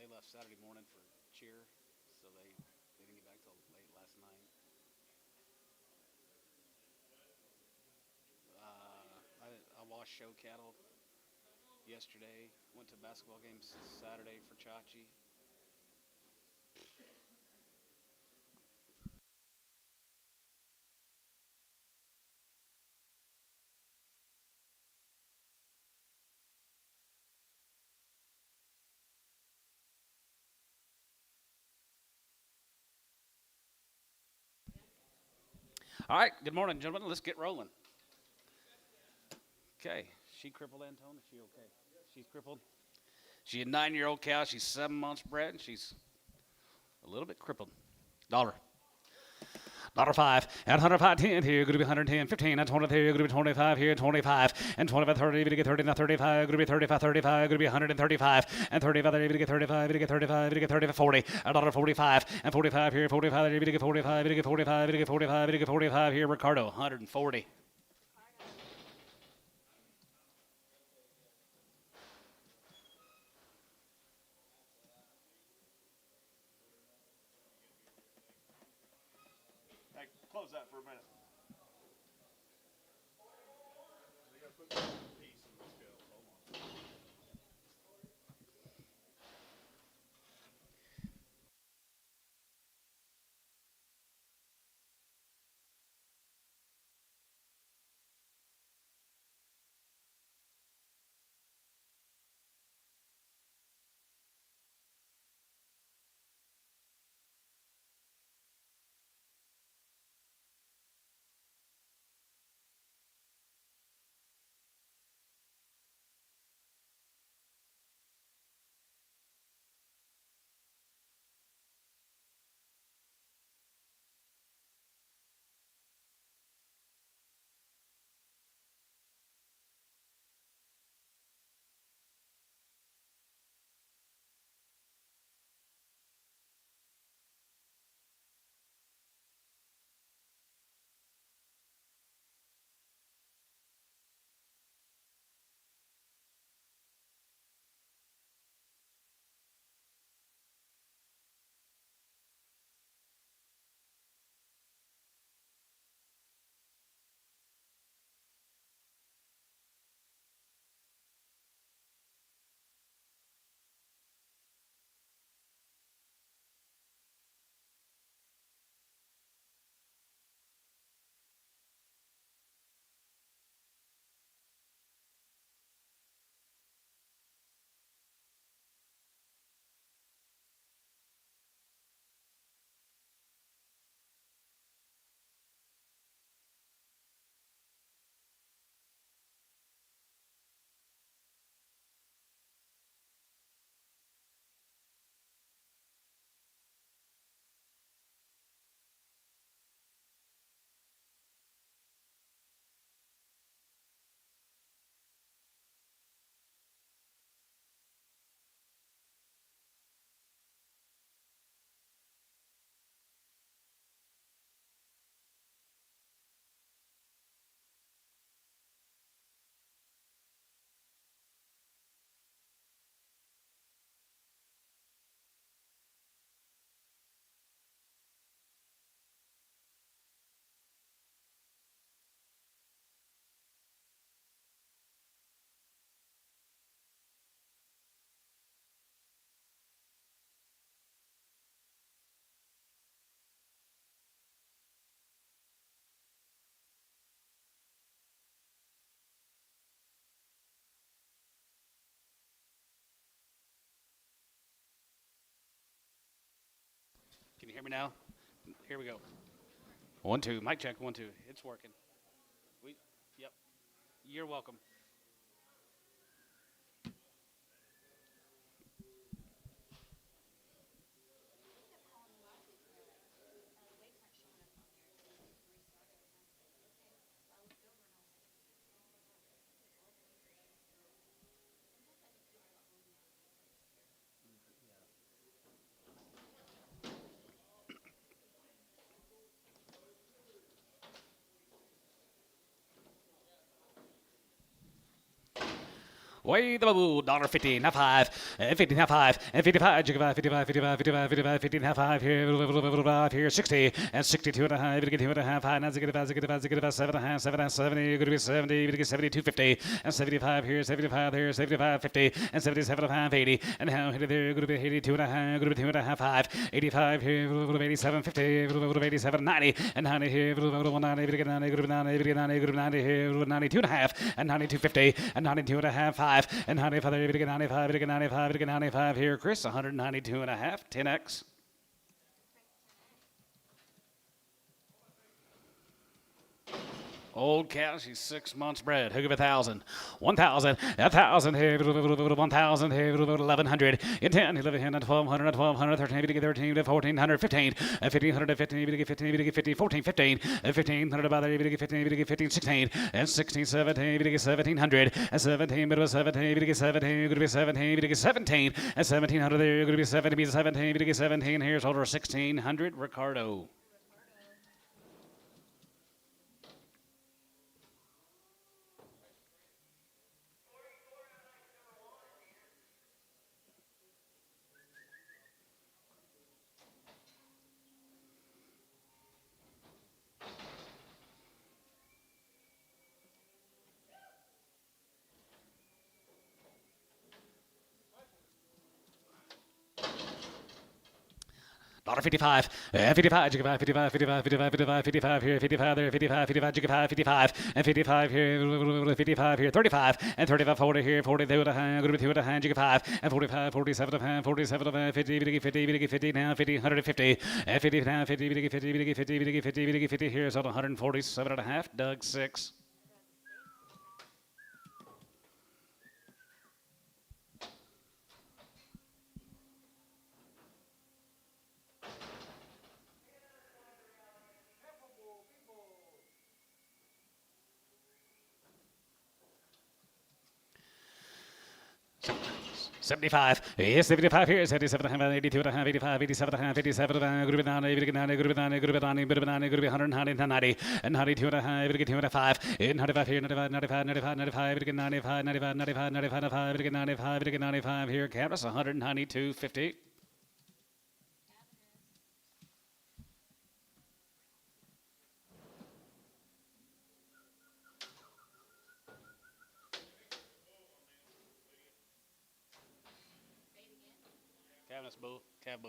they left Saturday morning for cheer, so they didn't get back till late last night. I washed show cattle yesterday. Went to basketball games Saturday for Chachi. All right, good morning, gentlemen. Let's get rolling. Okay, she crippled, Antone? Is she okay? She's crippled. She's a 9-year-old cow. She's 7 months bred, and she's a little bit crippled. Dollar. Dollar five and 105.10 here, going to be 110, 15 and 20 here, going to be 25 here, 25 and 25, 30, to get 30, now 35, going to be 35, 35, going to be 135 and 35, to get 35, to get 35, to get 35, 40, a dollar 45 and 45 here, 45, to get 45, to get 45, to get 45, to get 45 here, Ricardo, 140. Hey, close that for a minute. Can you hear me now? Here we go. 1, 2, mic check, 1, 2. It's working. Yep. You're welcome. Way the boo, $1.50, half five, and 50, half five, and 55, jig 55, 55, 55, 55, 50, half five here, 60, and 62 and a half, get 2 and a half, high, now zig it about, 7 and a half, 70, good to be 70, get 72, 50, and 75 here, 75 there, 75, 50, and 77 and a half, 80, and now hit it there, good to be 82 and a half, good to be 2 and a half, 5, 85 here, 87, 50, 87, 90, and 90 here, 190, get 90, good to be 90, good to be 90 here, 92 and a half, and 92, 50, and 92 and a half, 5, and 95, 95, 95, 95 here, Chris, 192 and a half, 10x. Old cow, she's 6 months bred. Hook of 1,000. 1,000. 1,000 here. 1,000 here. 1,100. 10, 11, 1,200, 1,200, 13, 13, 1,400, 15, 1,500, 15, 15, 15, 14, 15, 1,500 about there, 15, 15, 16, and 16, 17, 1,700, and 17, 17, 17, good to be 17, 17, and 1,700 there, good to be 17, 17, 17, here's over 1,600, Ricardo. $1.55, 55, 55, 55, 55, 55, 55 here, 55 there, 55, 55, 55, and 55 here, 55 here, 35, and 35, 40 here, 40 there with a hand, good with 2 with a hand, 5, and 45, 47 of hand, 47 of hand, 50, 50, 50 now, 50, 150, and 50 now, 50, 50, 50, 50, 50, 50 here, so 147 and a half, Doug 6. $75. Yes, 75 here. 77 and a half, 82 and a half, 85, 87 and a half, 87 and a half, group 90, group 90, group 90, group 90, group 90, group 190, 90, and 92 and a half, 2 and a 5, 95 here, 95, 95, 95, 95, 95, 95, 95, 95, 95, 95 here. Campus 192.50. Cabinet boo, cab boo.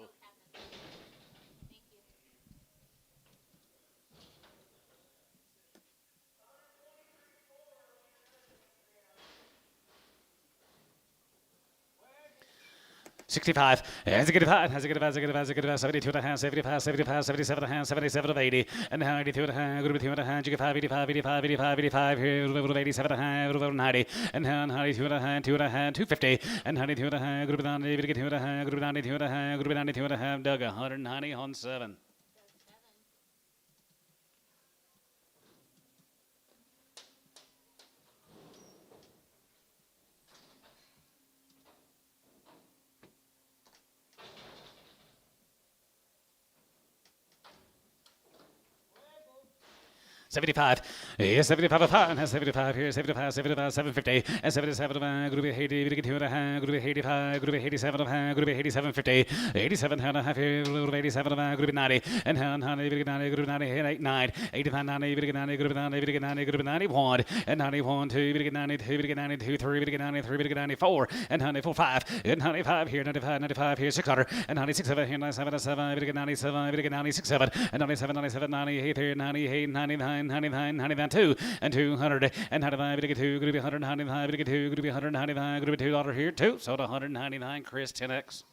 65, has a good 72 and a half, 75, 75, 77 and a half, 77 of 80, and 92 and a half, good with 2 and a half, you get 5, 85, 85, 85, 85, here, 87 and a half, 90, and 92 and a half, 2 and a half, 250, and 92 and a half, good with 90, get 2 and a half, good with 92 and a half, good with 92 and a half, Doug, 190 on 7. $75, yes, 75 and has 75 here, 75, 75, 750, and 77 of a group 80, we get 2 and a half, group 85, group 87 of a group 8750, 87 and a half here, group 87 of a group 90, and 90, we get 90, group 90, 89, 85, 90, we get 90, group 90, we get 90, group 91, and 91, 2, we get 92, we get 92, 3, we get 93, we get 94, and 94, 5, and 95 here, 95, 95 here, 600, and 96 of here, 97, 7, we get 97, we get 96, 7, and 97, 97, 98 here, 98, 99, 99, 99, 2, and 200, and 95, we get 2, going to be 195, we get 2, going to be 195, going to be $2 here, 2, so to 199, Chris, 10x.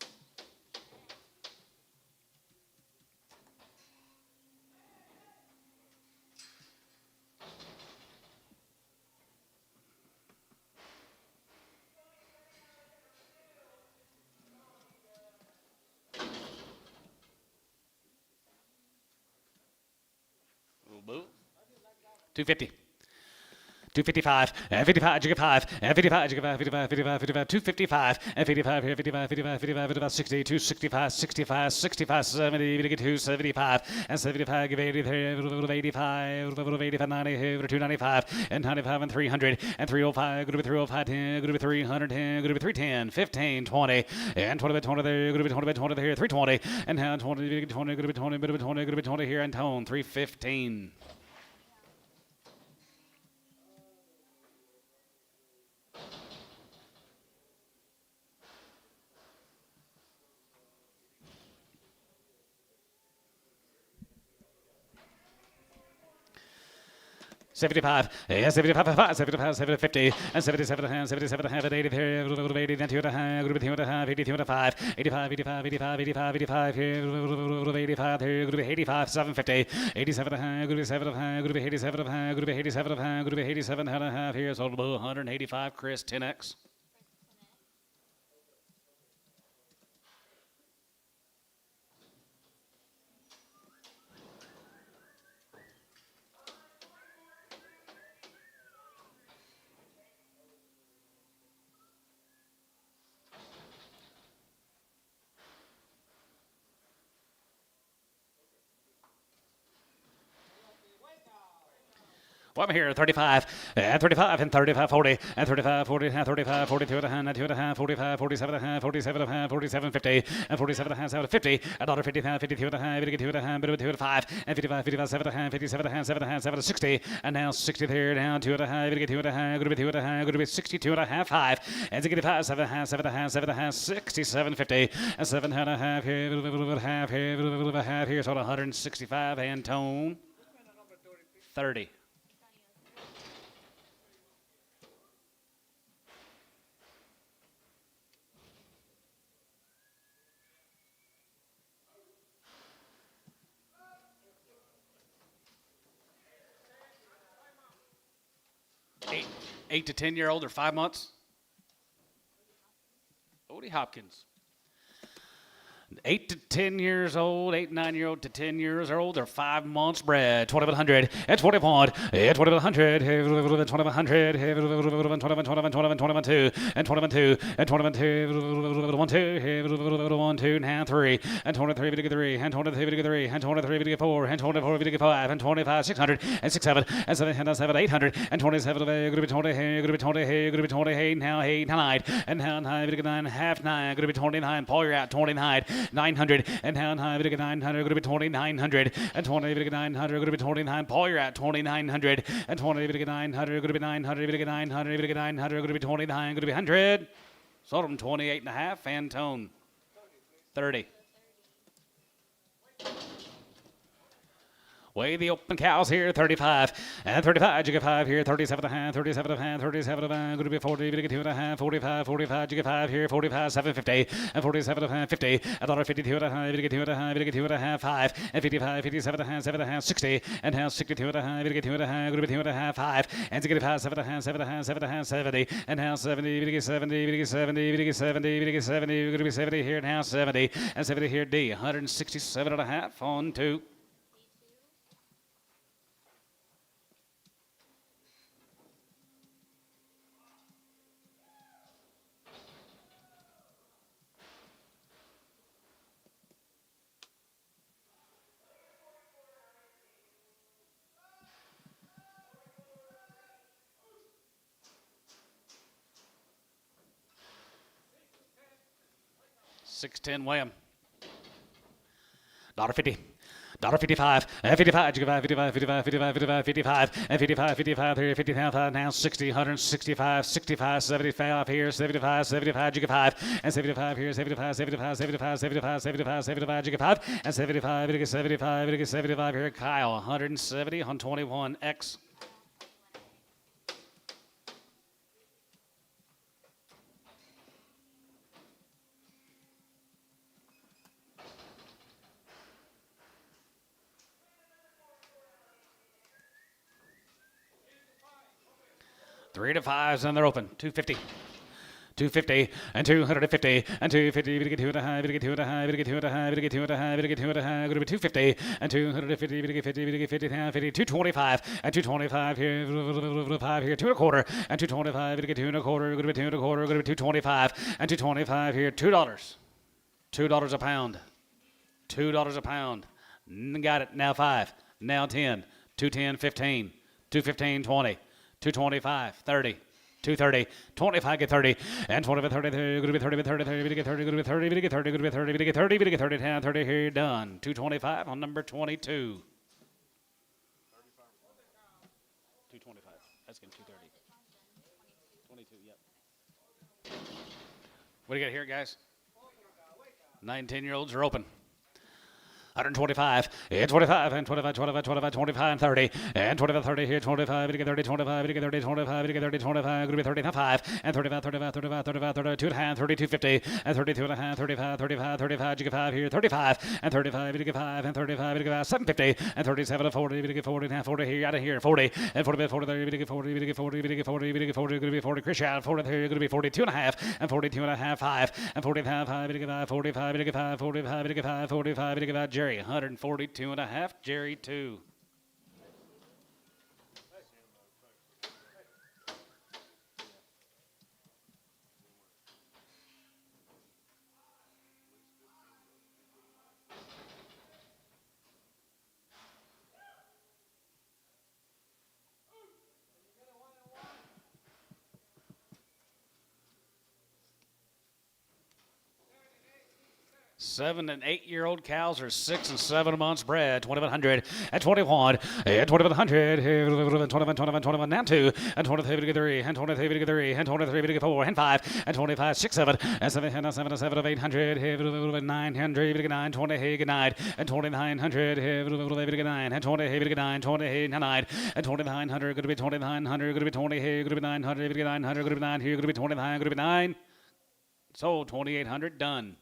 Boo. 250. 255, and 55, jig 5, and 55, jig 5, 55, 55, 55, 255, and 55 here, 55, 55, 55, 55, 60, 265, 65, 65, 70, we get 275, and 75, give 80, 85, 85, 90, 295, and 95, and 300, and 305, good to be 305, 10, good to be 300, 10, good to be 310, 15, 20, and 20 by 20 there, good to be 20 by 20 there, 320, and now 20, 20, good to be 20, good to be 20, good to be 20 here, and tone, 315. $75, yeah, 75, 75, 50, and 77, 77, 80, 80, then 2 and a half, 2 and a half, 80, 2 and a 5, 85, 85, 85, 85, 85, here, 85, here, 85, 750, 87 and a half, 87 and a half, 87 and a half, 87 and a half, 87 and a half, here, so 185, Chris, 10X. Well, I'm here, 35, and 35, and 35, 40, and 35, 40, and 35, 42 and a half, 2 and a half, 45, 47 and a half, 47 and a half, 47, 50, and 47 and a half, 50, $1.50, 52 and a half, 52 and a half, 2 and a 5, and 55, 55, 7 and a half, 57 and a half, 7 and a half, 7 to 60, and now 60 there, down 2 and a half, 2 and a half, going to be 2 and a half, going to be 62 and a half, 5, and 65, 7 and a half, 7 and a half, 7 and a half, 67, 50, and 7 and a half here, half here, so 165, and tone, 30. Eight to 10-year-old or 5 months. Odie Hopkins. 8 to 10 years old, 8, 9-year-old to 10 years old, or 5 months bred. 2100 at 20 pound, at 2100, 2100, 21 and 22, and 1 2, now 3, and 23 to 3, and 23 to 3, and 23 to 4, and 24 to 5, and 25, 600, and 6, 7, and 7, 7, 800, and 27, going to be 20, going to be 20, going to be 20, now 8, 9, and now 9, half 9, going to be 29, Paul, you're at 29, 900, and now 900, going to be 2900, and 20, 900, going to be 29, Paul, you're at 2900, and 20, 900, going to be 900, 900, 900, going to be 29, going to be 100. Sold them 28 and a half, and tone 30. Weigh the open cows here, 35, and 35, you get 5 here, 37 and a half, 37 and a half, 37 and a half, going to be 40, you get 2 and a half, 45, 45, you get 5 here, 45, 750, and 47 and a half, 50, $1.52 and a half, you get 2 and a half, you get 2 and a half, 5, and 55, 57 and a half, 7 and a half, 60, and now 62 and a half, you get 2 and a half, going to be 2 and a half, 5, and you get 5, 7 and a half, 7 and a half, 7 and a half, 70, and now 70, you get 70, you get 70, you get 70, you get 70, you're going to be 70 here, now 70, and 70 here, D, 167 and a half on 2. $6.10 weigh 'em. $1.50. $1.55, and 55, 55, 55, 55, 55, 55, and 55, 55, 55, now 60, 165, 65, 75 here, 75, 75, jigga 5, and 75 here, 75, 75, 75, 75, 75, 75, jigga 5, and 75, 75, 75 here, Kyle, 170, 121X. Three to fives, and they're open. 250. 250 and 250 and 250. We get 2 and a half. We get 2 and a half. We get 2 and a half. We get 2 and a half. We get 2 and a half. Going to be 250 and 250. We get 50. We get 50 and 50. 225 and 225 here. 5 here. 2 and a quarter and 225. We get 2 and a quarter. Going to be 2 and a quarter. Going to be 225 and 225 here. $2. $2 a pound. $2 a pound. Got it. Now 5. Now 10. 210, 15. 215, 20. 225, 30. 230, 25, get 30, and 25, 30, going to be 30, 30, 30, get 30, going to be 30, get 30, going to be 30, get 30, get 30, 10, 30, here, done. 225 on number 22. 225, that's going to 230. 22, yep. What do you got here, guys? 9, 10-year-olds are open. 125, and 25, and 25, 25, 25, 25, and 30, and 25, 30 here, 25, get 30, 25, get 30, 25, get 30, 25, going to be 35, and 35, 35, 35, 35, 32 and a half, 32, 50, and 32 and a half, 35, 35, 35, you get 5 here, 35, and 35, you get 5, and 35, you get 5, 750, and 37 and 40, you get 40 and a half, 40 here, out of here, 40, and 40, 40 there, you get 40, you get 40, you get 40, you get 40, going to be 40, Chris out, 40 there, going to be 42 and a half, and 42 and a half, 5, and 40 and a half, 5, you get 5, 45, you get 5, 45, you get 5, 45, you get 5, Jerry, 142 and a half, Jerry 2. Seven and 8-year-old cows are 6 and 7 months bred. 2,100 and 21 and 2,100 and 21, 21, 21, now 2 and 23 to 3 and 23 to 3 and 23 to 4 and 5 and 25, 6, 7 and 7 and 7 and 7 of 800 and 900 to 9, 20 to 9 and 2,900 to 9 and 20 to 9, 20 to 9 and 2,900 going to be 2,900 going to be 20 here going to be 900 to 900 going to be 9 here going to be 29 going to be 9. So 2,800 done.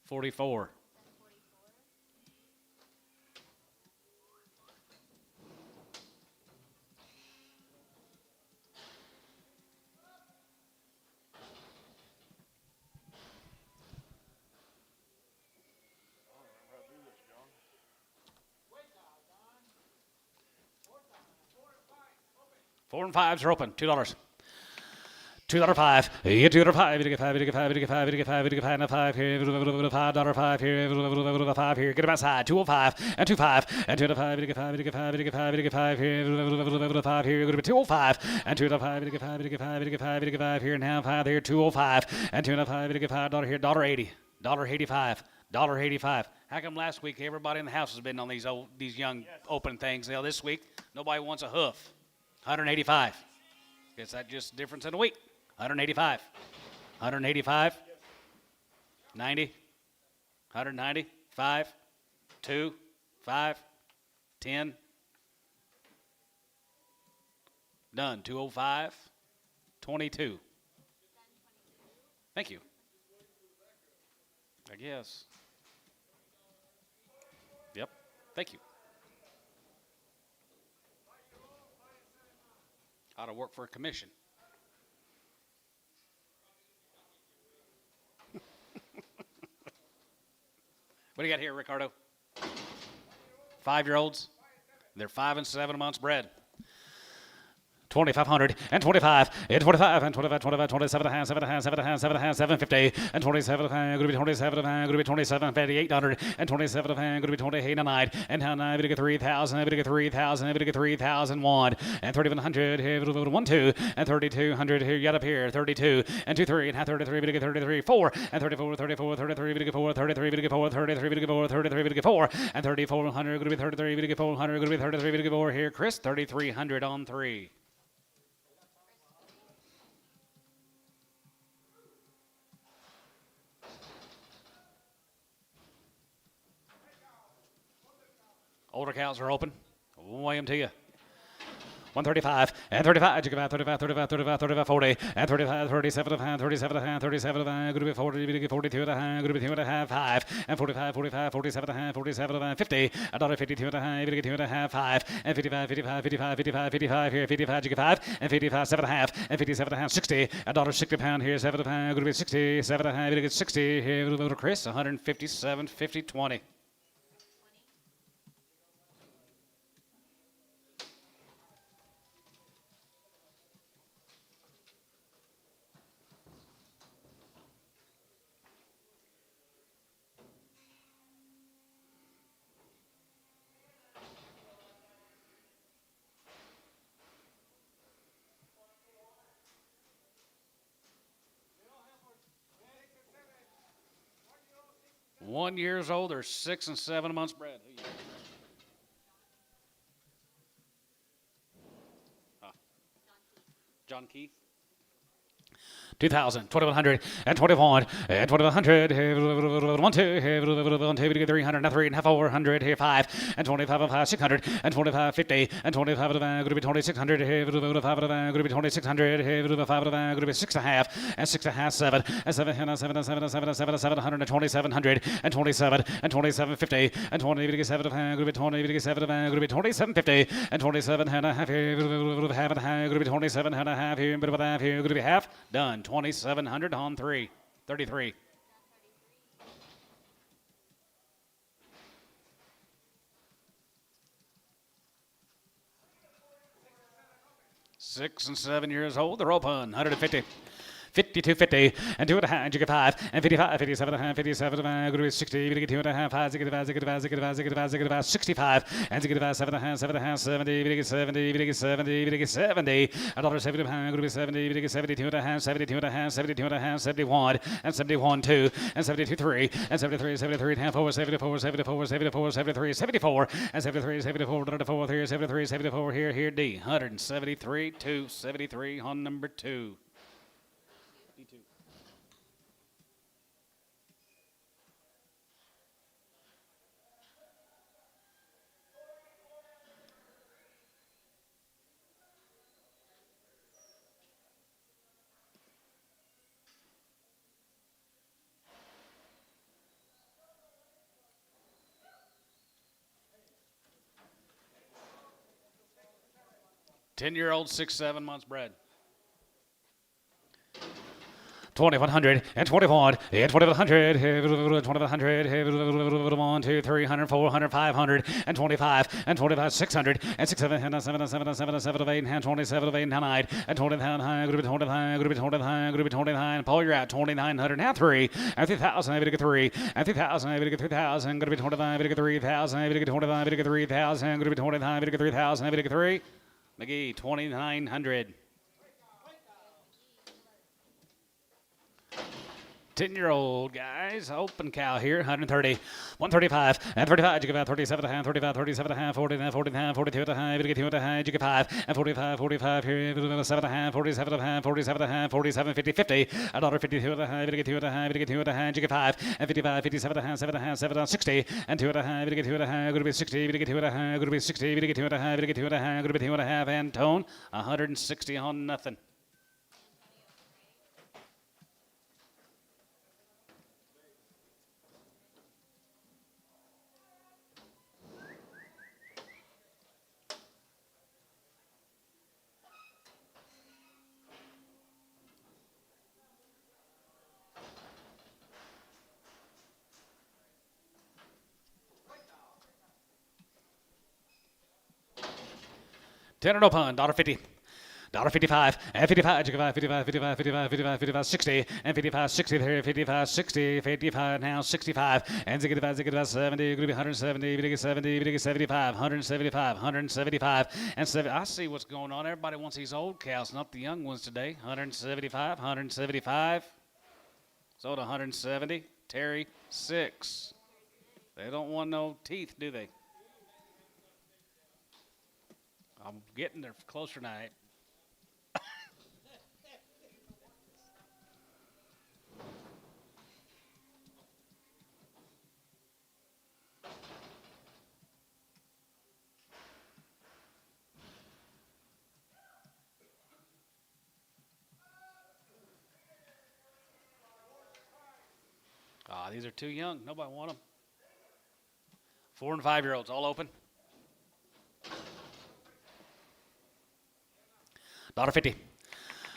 44. Four and fives are open. $2. $2.05. You get $2.05. You get 5. You get 5. You get 5. You get 5. You get 5 and 5 here. $5 here. 5 here. Get him outside. 205 and 25 and 205. You get 5. You get 5. You get 5. You get 5 here. 5 here. You're going to be 205 and 205. You get 5. You get 5. You get 5. You get 5 here. Now 5 here. 205 and 205. You get $5 here. $1.80. $1.85. $1.85. How come last week everybody in the house has been on these young open things? You know, this week nobody wants a hoof. 185. Guess that just difference in a week. 185. 185. 90. 190. 5. 2. 5. 10. Done. 205. 22. Thank you. I guess. Yep. Thank you. Ought to work for a commission. What do you got here, Ricardo? 5-year-olds. They're 5 and 7 months bred. 2,500 and 25 and 25 and 25, 25, 27 and a half, 7 and a half, 7 and a half, 7 and a half, 750 and 27 and a half, going to be 27 and a half, going to be 27 and 800 and 27 and a half, going to be 28 and 9 and now 9, going to get 3,000, going to get 3,000, going to get 3,001 and 3,100 here, 1, 2 and 3,200 here, get up here, 32 and 2, 3 and half 33, going to get 33, 4 and 34, 34, 33, going to get 4, 33, going to get 4, 33, going to get 4, 33, going to get 4 and 3,400, going to be 33, going to get 400, going to be 33, going to get 4 here, Chris, 3,300 on 3. Older cows are open. Weigh them to you. 135 and 35. You give out 35, 35, 35, 35, 40 and 35, 37 of hand, 37 of hand, 37 of hand. Good to be 40, 42 and a half, good to be 2 and a half, 5 and 45, 45, 47 and a half, 47 of hand, 50. $1.52 and a half, 2 and a half, 5 and 55, 55, 55, 55, 55 here, 55. You give 5 and 55, 7 and a half and 57 and a half, 60. $1.60 pound here, 7 of hand, good to be 60, 7 and a half, you get 60 here, little Chris, 157, 50, 20. One years old or 6 and 7 months bred. John Keith. 2,000, 2,100, and 21, and 2,100, 1, 2, 300, and 3, and 400, here 5, and 25 of 5, 600, and 25, 50, and 25 of the going to be 2,600, 5 of the going to be 2,600, 5 of the going to be 6 and a half, and 6 and a half, 7, and 7, and 7, and 7, and 7, and 7, and 700, and 2,700, and 27, and 2750, and 27 of going to be 27 going to be 2750, and 27 and a half, half and a half, going to be 27 and a half, here, but about half, here, going to be half, done. 2,700 on 3. 33. Six and 7 years old. The rope on 150. 52.50 and 2 and a half, you get 5 and 55, 57 and a half, 57 and a half, good to be 60, you get 2 and a half, 5, 65 and 7 and a half, 7 and a half, 70, you get 70, you get 70, you get 70, $1.70 pound, good to be 70, you get 72 and a half, 72 and a half, 72 and a half, 71 and 71 2 and 72 3 and 73, 73 and a half, over 74, 74, 74, 73, 74 and 73, 74, 74 here, 73, 74 here, D, 173 2, 73 on number 2. 10-year-old, 6, 7 months bred. 2,100 and 21 and 2,100, 2,100, 1, 2, 300, 400, 500 and 25 and 25, 600 and 6, 7 and 7 and 7 and 7 and 7 of 8 and 27 of 8 and 9 and 29 high, group 29, group 29, group 29. Paul, you're out 2,900 now 3 and 3,000. I get 3 and 3,000. I get 3,000. Gonna be 25. I get 3,000. I get 25. I get 3,000. Gonna be 25. I get 3,000. I get 3. McGee 2,900. 10-year-old guys, open cow here, 130, 135, and 35, you get 37 and a half, 35, 37 and a half, 40 and a half, 40 and a half, 42 and a half, you get 2 and a half, you get 5, and 45, 45 here, 7 and a half, 47 and a half, 47 and a half, 47, 50, 50, $1.52 and a half, you get 2 and a half, you get 2 and a half, you get 5, and 55, 57 and a half, 7 and a half, 7 and 60, and 2 and a half, you get 2 and a half, going to be 60, you get 2 and a half, going to be 60, you get 2 and a half, you get 2 and a half, going to be 2 and a half, and tone, 160 on nothing. $10 pun, $1.50. $1.55 and 55, 55, 55, 55, 55, 55, 60 and 55, 60 there, 55, 60, 55 now, 65 and 65, 70, going to be 170, 70, 75, 175, 175 and 7. I see what's going on. Everybody wants these old cows, not the young ones today. 175, 175. Sold 170. Terry 6. They don't want no teeth, do they? I'm getting there closer tonight. These are too young. Nobody want them. 4 and 5 year olds, all open. $1.50.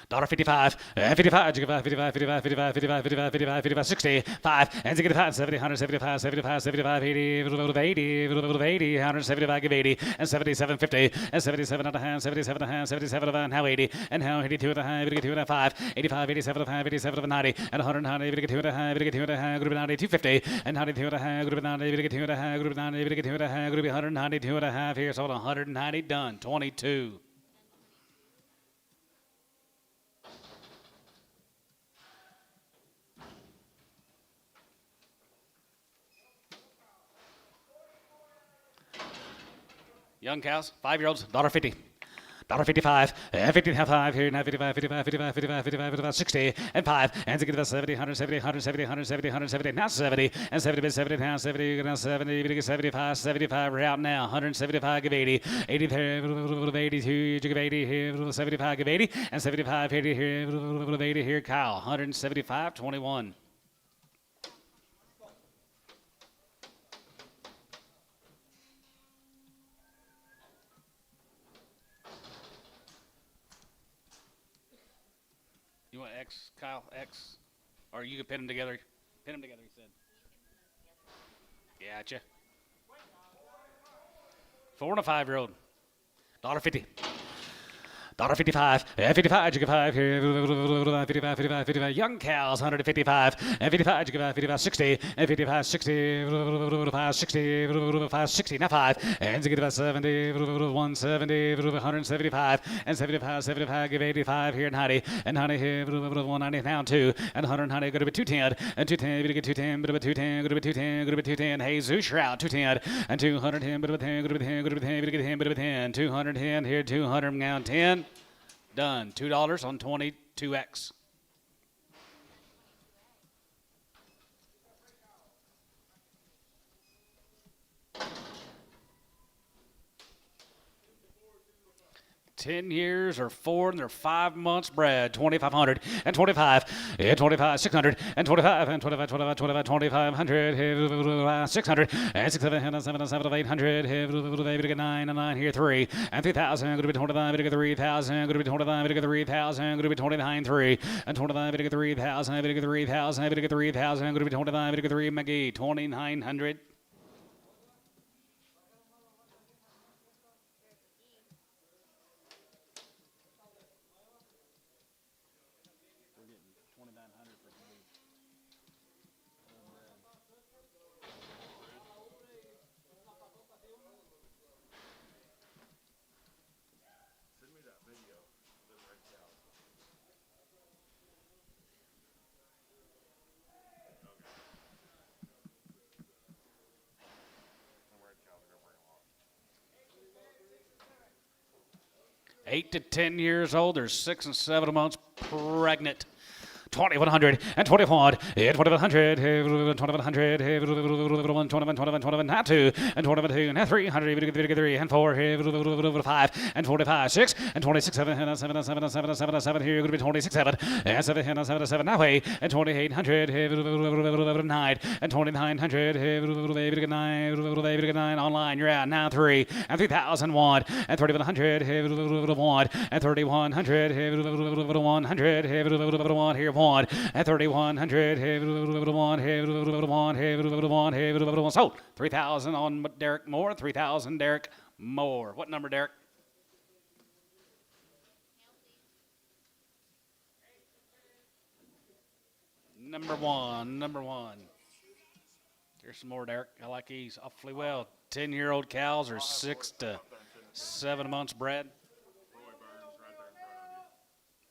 $1.55, 55, 55, 55, 55, 55, 55, 55, 55, 65, and 65, 70, 175, 75, 75, 80, 80, 80, 175, give 80, and 77, 50, and 77 and a half, 77 and a half, 77 and a half, now 80, and now 82 and a half, 82 and a half, 85, 87 and a half, 87 and a 90, and 190, 82 and a half, 82 and a half, group 90, 250, and 92 and a half, group 90, 82 and a half, group 90, 82 and a half, group 192 and a half, here, so 190 done, 22. Young cows, 5 year olds, $1.50. $1.55, 55 here, now 55, 55, 55, 55, 55, 55, 60, and 5, and 70, 170, 170, 170, 170, now 70, and 70, 70, now 70, now 70, 75, 75, we're out now, 175, give 80, 80, 82, you give 80 here, 75, give 80, and 75, 80 here, 80 here, Kyle, 175, 21. You want X, Kyle, X? Or you can pin them together. Pin them together, he said. Gotcha. 4 and a 5 year old. $1.50. $1.55, 55, you get 5 here, 55, 55, 55, young cows, 155, and 55, you get 55, 60, and 55, 60, 5, 60, 5, 60, now 5, and you get 70, 170, 175, and 75, 75, give 85 here, 90, and 90 here, 190, now 2, and 190, go to be 210, and 210, you get 210, go to be 210, go to be 210, go to be 210, Jesus Shroud, 210, and 210, go to be 10, go to be 10, go to be 10, you get 10, go to be 10, 210 here, 200 now 10. Done. $2 on 22X. $10 years or 4 and they're 5 months bred. 2,500 and 25 and 25, 600 and 25 and 25, 25, 25, 2,500, 600 and 6, 7, 7, 7, 800, 9 and 9 here 3 and 3,000. Going to be 25, going to be 3,000. Going to be 25, going to be 3,000. Going to be 29, 3 and 25, going to be 3,000. Going to be 3,000. Going to be 3,000. Going to be 25, going to be 3 McGee 2,900. Eight to 10 years old. They're 6 and 7 months pregnant. 2,100 and 21, 2,100, 2,100, 21, not 2, and 22, and 300, 3, and 4, 5, and 45, 6, and 26, 7, 7, 7, 7, 7, 7, here, you're going to be 26, 7, and 7, 7, 7, that way, and 2,800, 9, and 2,900, 9, online, you're out, now 3, and 3,001, and 3,100, 1, and 3,100, 100, here, 1 and 3,100 sold. 3,000 on Derek Moore. 3,000 Derek Moore. What number, Derek? Number one. Here's some more, Derek. I like these awfully well. 10-year-old cows are 6 to 7 months bred.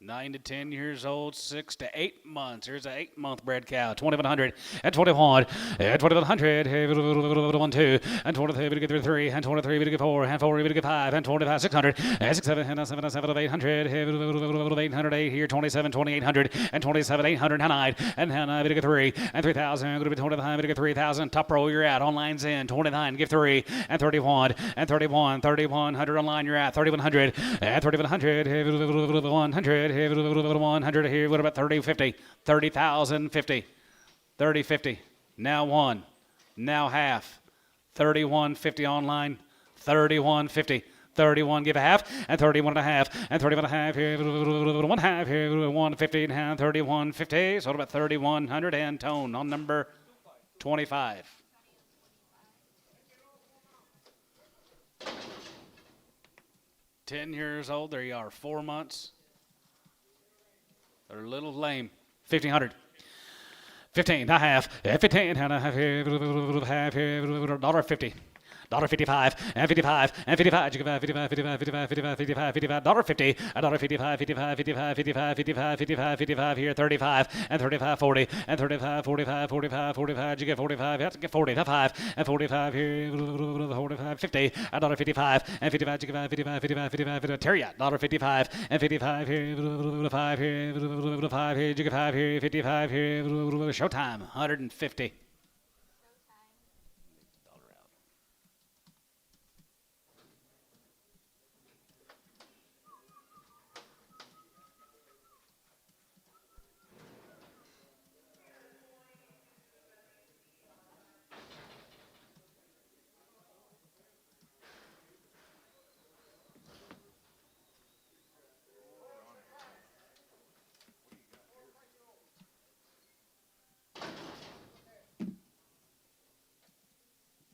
9 to 10 years old, 6 to 8 months. Here's an 8-month bred cow. 2,100 and 21, and 2,100, 1, 2, and 23, we get 3, and 23, we get 4, and 4, we get 5, and 25, 600, and 6, 7, 7, 7, 800, 808 here, 27, 2,800, and 27, 800, 9, and 9, we get 3, and 3,000, going to be 25, we get 3,000. Top row, you're out. Online's in. 29, give 3, and 31, and 31, 3,100 online, you're at 3,100, and 3,100, 100. 100 here. What about 30, 50? 30,000, 50. 30, 50. now 1, now half, 31.50 online, 31.50. 31, give a half, and 31 and a half, and 31 and a half here, 1 half here, 150 and a half, 31.50. So about 3,100 and tone on number 25. $10 old. There you are, 4 months. They're a little lame. 1,500. 15 and a half, 15 and a half here, half here, $1.50. $1.55 and 55 and 55, 55, 55, 55, 55, 55, 55, $1.50, $1.55, 55, 55, 55, 55, 55, 55 here, 35 and 35, 40 and 35, 45, 45, 45, you get 45, you have to get 40, 5 and 45 here, 45, 50, $1.55 and 55, 55, 55, 55, 55, Terriot, $1.55 and 55 here, 5 here, 5 here, you get 5 here, 55 here, Showtime, 150.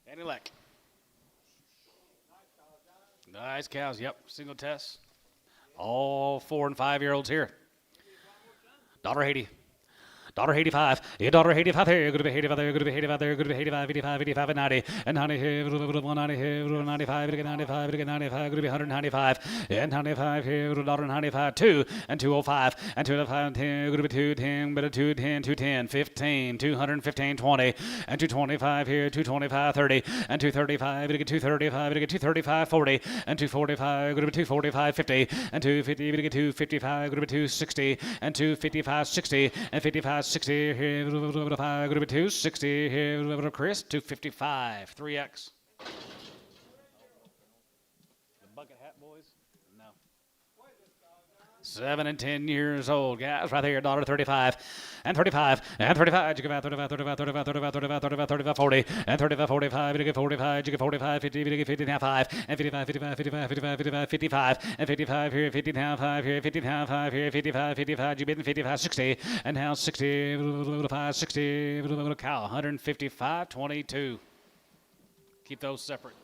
Any luck? Nice cows. Yep. Single test. All 4 and 5 year olds here. $1.80. $1.85. $1.85 here. Good to be 85 there. Good to be 85 there. Good to be 85, 85, 85, and 90. And 90 here. 190 here. 95. 95. 95. Good to be 195. And 95 here. $1.95. 2 and 205. And 205 and 10. Good to be 210. But a 210. 210. 15. 215. 20. And 225 here. 225. 30. And 235. We get 235. We get 235. 40. And 245. Good to be 245. 50. And 250. We get 255. Good to be 260. And 255. 60. And 55. 60 here, going to be 260 here, Chris, 255, 3X. The bucket hat boys? No. 7 and 10 years old, guys, right there, $1.35 and 35 and 35. You get 35, 35, 35, 35, 35, 35, 35, 40 and 35, 45. You get 45, you get 45, 50, you get 50 now 5 and 55, 55, 55, 55, 55, 55 and 55 here, 50 now 5 here, 50 now 5 here, 55, 55. You bid 55, 60 and now 60, 5, 60, cow, 155, 22. Keep those separate.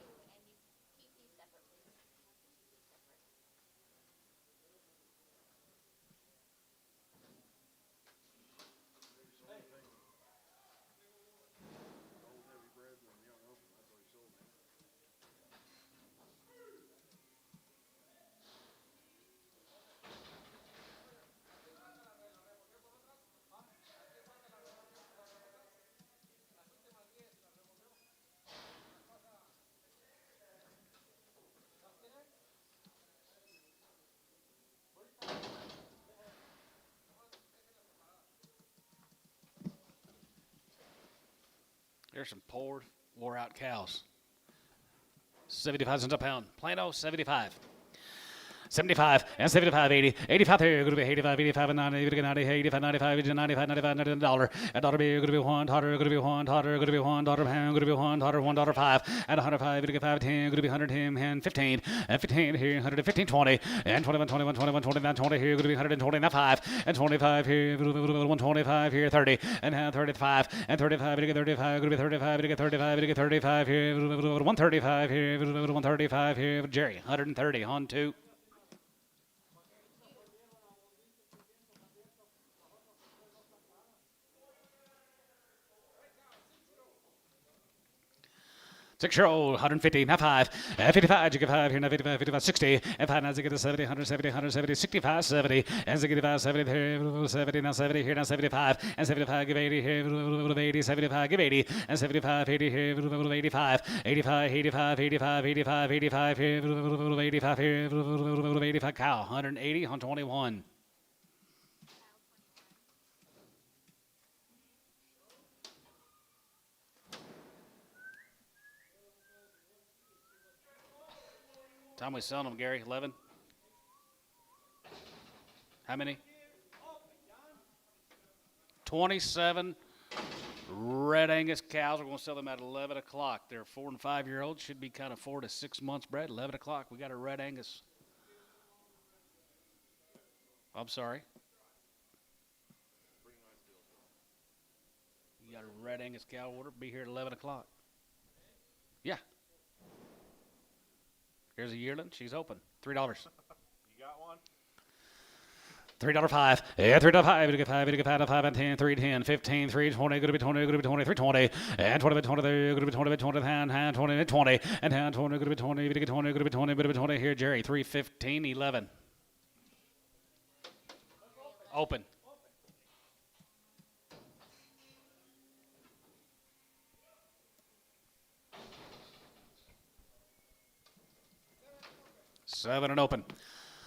There's some poor, wore-out cows. 75 cents a pound. Plano, 75. 75 and 75, 80, 85 here, going to be 85, 85 and 90, 90, 85, 95, 95, 95, $1. A dollar be going to be $1, going to be $1, going to be $1 pound, going to be $1, $1.05, and 105, going to be 5, 10, going to be 110, and 15, and 15 here, 115, 20, and 21, 21, 21, 29, 20 here, going to be 120, now 5, and 25 here, 125 here, 30, and 35, and 35, going to get 35, going to be 35, going to get 35, going to get 35 here, 135 here, 135 here, Jerry, 130 on 2. Six-year-old, 150, now 5, and 55, you get 5 here, now 55, 55, 60, and 5, now you get to 70, 170, 170, 65, 70, and 65, 70 here, 70, now 70 here, now 75, and 75, give 80 here, 80, 75, give 80, and 75, 80 here, 85, 85, 85, 85, 85, 85 here, 85 here, 85, cow, 180 on 21. Time we selling them, Gary? 11? How many? 27 red Angus cows. We're going to sell them at 11 o'clock. They're 4 and 5 year olds. Should be kind of 4 to 6 months bred. 11 o'clock. We got a red Angus. I'm sorry. You got a red Angus cow order. Be here at 11 o'clock. Yeah. Here's a yearling. She's open. $3. You got one? $3.05. Yeah, $3.05. We get 5. We get 5 and 10. 3.10. 15. 3.20. Good to be 20. Good to be 20. 3.20. And 20. 20. Good to be 20. 20. Hand. 20. 20. And hand 20. Good to be 20. We get 20. Good to be 20. Good to be 20. Here, Jerry. 3.15. 11. Open. Seven and open.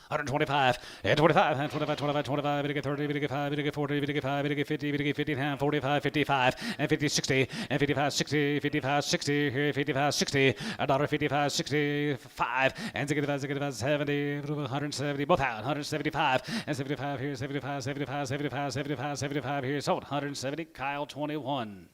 125, and 25, and 25, 25, 25, we get 30, we get 5, we get 40, we get 5, we get 50, we get 50, and 45, 55, and 50, 60, and 55, 60, 55, 60, here, 55, 60, $1.55, 65, and 65, 70, 170, both out, 175, and 75 here, 75, 75, 75, 75, 75 here, sold, 170, Kyle 21.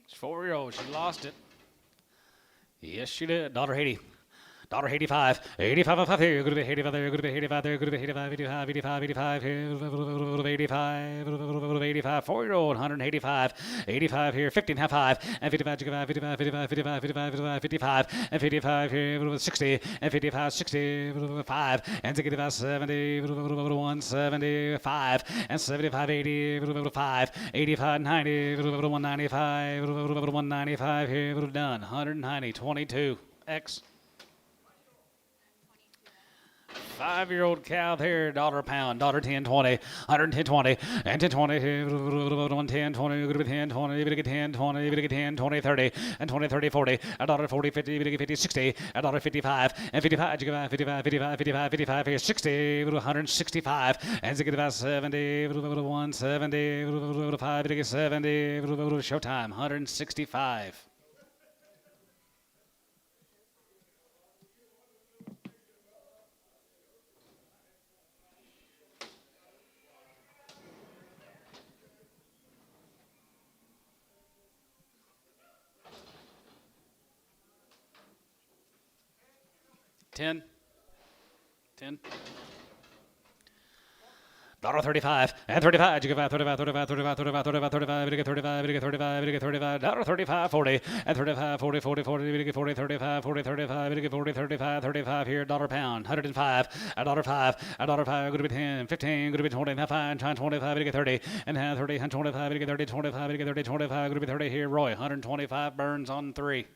It's 4-year-old. She lost it. Yes, she did. $1.80. $1.85. 85 and 5 here. Good to be 85 there. Good to be 85 there. Good to be 85, 85, 85, 85 here. 85. 85. 4-year-old. 185. 85 here. 15 half 5. And 55, 55, 55, 55, 55, 55, 55. And 55 here. 60. And 55, 65. And 65, 70. 175. And 75, 80. 5. 85, 90. 195. 195 here. Done. 190. 22. X. 5-year-old cow there, $1 a pound, $1.10, 20, 110, 20, and 10, 20, 110, 20, good 10, 20, even get 10, 20, even get 10, 20, 30, and 20, 30, 40, $1.40, 50, even get 50, 60, $1.55, and 55, 55, 55, 55, 55, here, 60, 165, and 70, 170, 5, 70, showtime, 165. $10. $1.35 and 35. You get 35, 35, 35, 35, 35, 35. You get 35, you get 35, you get 35. $1.35, 40 and 35, 40, 40, 40. You get 40, 35, 40, 35. You get 40, 35, 35 here. $1 pound. 105. $1.05. $1.05. Going to be 10, 15. Going to be 20. Half 5. 25. You get 30 and half 30 and 25. You get 30, 25. You get 30, 25. Going to be 30 here. Roy. 125 burns on 3.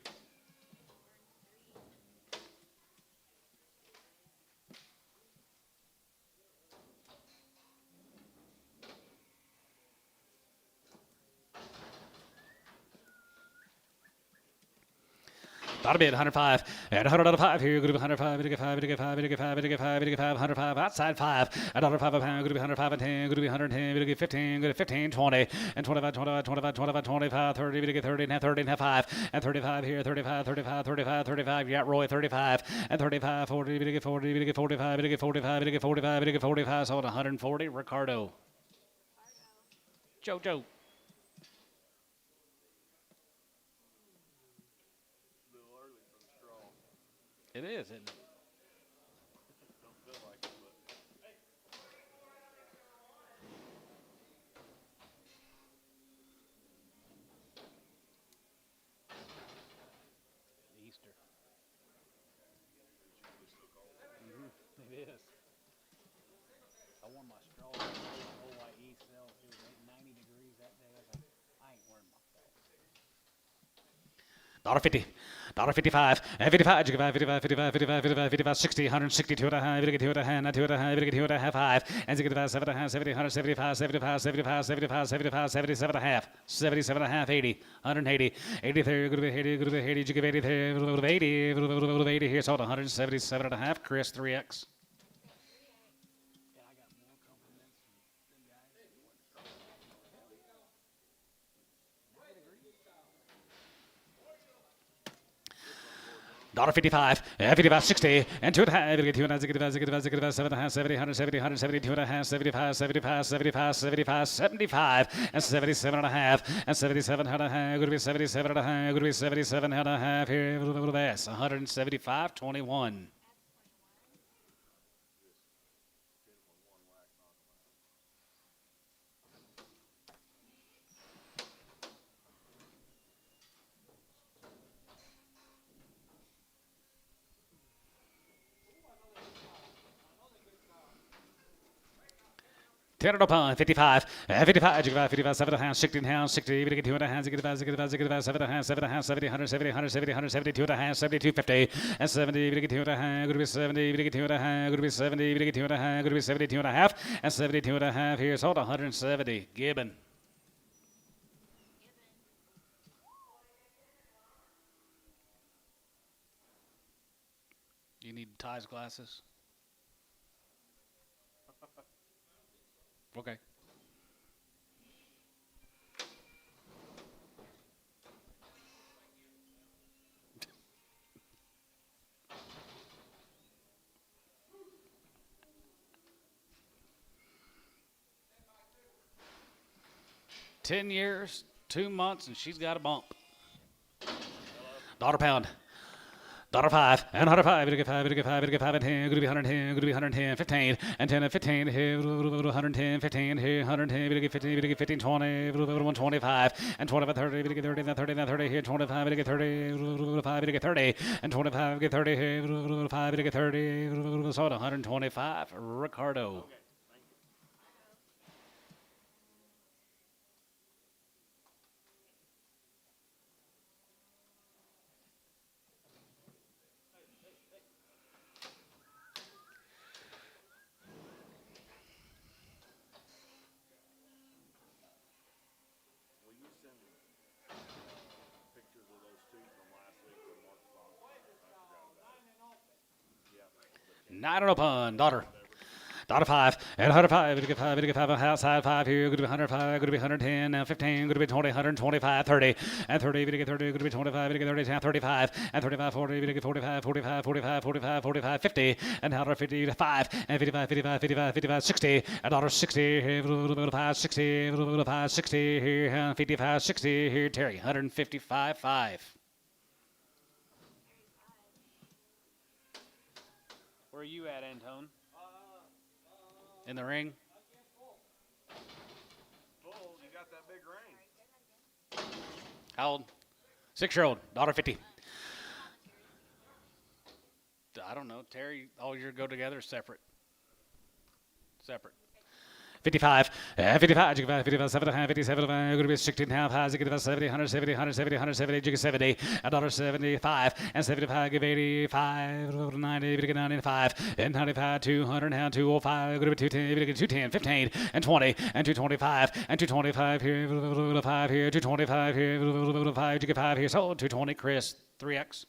Got a bid, 105, and $105 here, good to be 105, we get 5, we get 5, we get 5, we get 5, we get 5, 105, outside 5, $1.05 a pound, good to be 105 and 10, good to be 110, we get 15, good to 15, 20, and 25, 25, 25, 25, 25, 30, we get 30, and 30, and 5, and 35 here, 35, 35, 35, 35, yeah, Roy, 35, and 35, 40, we get 40, we get 45, we get 45, we get 45, we get 45, sold 140, Ricardo. Joe. It is, isn't it? Don't feel like it, but Easter. It is. I wore my straw OYE cell. It was 90 degrees that day. I was like, I ain't wearing my belt. $1.50. $55, and 55, 55, 55, 55, 55, 55, 55, 60, 162 and a half, 52 and a half, 92 and a half, 52 and a half, 5, and 65, 7 and a half, 70, 175, 75, 75, 75, 75, 77 and a half, 77 and a half, 80, 180, 83, good to be 80, good to be 80, you give 80, 80, here's sold 177 and a half, Chris, 3X. $55, and 55, 60, and 2 and a half, 2 and a half, 7 and a half, 70, 170, 172 and a half, 75, 75, 75, 75, 75, and 77 and a half, and 77 and a half, going to be 77 and a half, going to be 77 and a half, here, 175, 21. $10 pound, 55, 55, 55, 7 and a half, 16 pounds, 60, 2 and a half, 65, 7 and a half, 7 and a half, 70, 170, 170, 172 and a half, 72, 50, and 70, 2 and a half, going to be 70, 2 and a half, going to be 70, 2 and a half, going to be 72 and a half, and 72 and a half, here's hold 170, Gibbon. You need Ty's glasses? Okay. $10 years, 2 months, and she's got a bump. $1 pound. $5 and 105, 5, and 10, going to be 110, going to be 110, 15, and 10 and 15, here, 110, 15, here, 110, 15, 15, 20, 125, and 25, 30, 30, 30, 30, here, 25, 30, 5, 30, and 25, 30, here, 5, 30, sold 125, Ricardo. Will you send pictures of those two from last week from Mark's sponsor? I forgot about it. Yeah. $9 pun, daughter. $5 and 105, outside 5 here, going to be 105, going to be 110, now 15, going to be 20, 125, 30, and 30, 30, going to be 25, 30, 35, and 35, 40, 45, 45, 45, 45, 45, 50, and $155, and 55, 55, 55, 55, 60, and $60, 5, 60, 5, 60, here, 55, 60, here, Terry, 155, 5. Where are you at, Antone? In the ring? Bull, you got that big ring. How old? 6-year-old, $50. I don't know. Terry, all your go together is separate. Separate. 55, 55, 55, 7 and a half, 57, going to be 16 and a half, high, 70, 170, 170, 170, 70, $1.75, and 75, give 85, 90, 95, and 95, 200, and 205, going to be 210, 210, 15, and 20, and 225, and 225 here, 5 here, 225 here, 5, you get 5 here, so 220, Chris, 3X.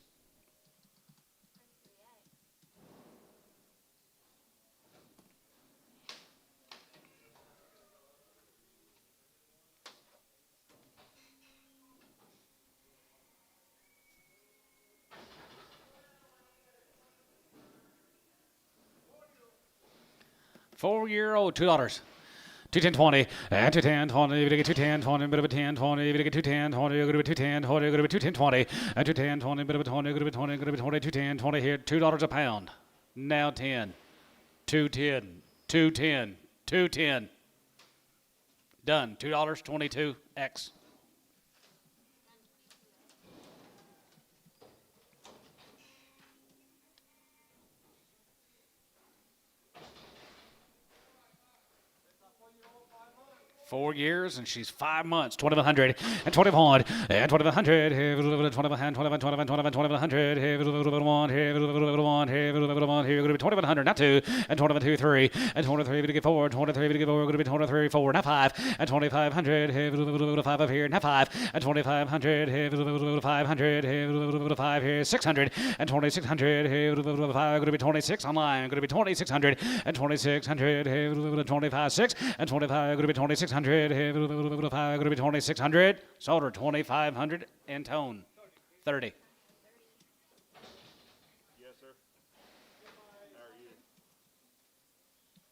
$4-year-old, $2. 210.20 and 210.20, we get 210.20, bit of a 10.20, we get 210.20, go to 210.20, go to 210.20, and 210.20, bit of a 20, go to 20, go to 20, 210.20 here, $2 a pound. Now 10, 210, 210, 210. Done. $2.22X. 4 years, and she's 5 months. 2,100 and 2,100 and 2,100. 2,100, 2,100, 2,100. 2,100. Here, going to be 2,100, not 2, and 2,200, 3, and 2,300 to get 4, 2,300 to get 4, going to be 2,300, 4, not 5, and 2,500. 5 up here, not 5, and 2,500. 500. 5 here, 600, and 2,600. 5, going to be 26 online, going to be 2,600, and 2,600. 25, 6, and 25, going to be 2,600. 5, going to be 2,600. Sold her 2,500 and tone 30. Yes, sir. How are you?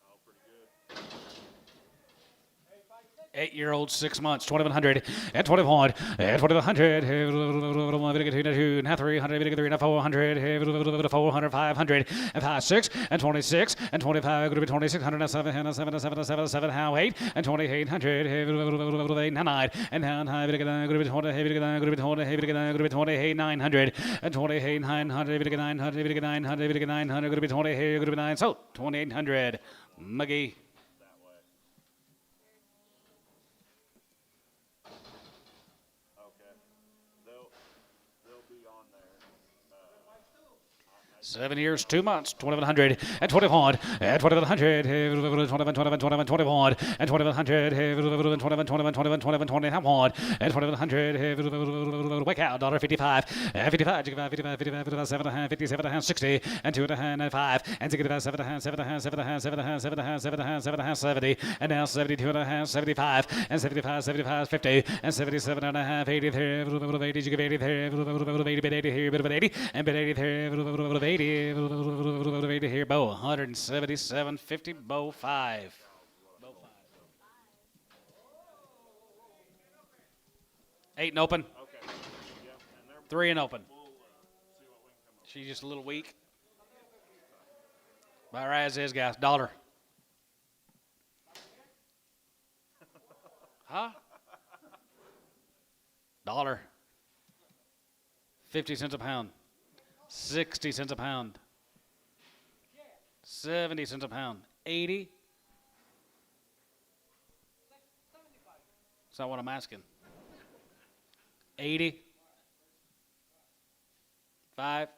Oh, pretty good. 8-year-old, 6 months, 2,100 and 2,100 and 2,100. 2, now 300, 3, now 400, 400, 500, and 5, 6, and 26, and 25, going to be 2,600, now 7, now 7, now 7, now 7, 7, now 8, and 2,800, 8, now 9, and now 9, going to be 20, going to be 20, going to be 28,900, and 28,900, 900, 900, 900, going to be 20, going to be 9, so 2,800, Muggy. Okay. They'll be on there. 7 years, 2 months, 2,100 and 2,100 and 2,100, 21, 21, and 2,100, 21, 21, 21, 21, and 2,100. Wake out, $1.55, 55, 55, 55, 55, 7, 57, 60, and 2, and 5, and 65, 7, 7, 7, 7, 7, 7, 7, 70, and now 72, 75, and 75, 75, 50, and 77 and a half, 83, 80, you give 80 there, 80 here, 80, and 80 there, 80 here, bow 177.50, bow 5. Bow 5. 8 and open. Okay. Yeah, and they're 3 and open. we'll see what we can come up She's just a little weak. Buy her as is, guys. $1. Huh? $1. 50 cents a pound. 60 cents a pound. 70 cents a pound. 80. That's not what I'm asking. 80. 5.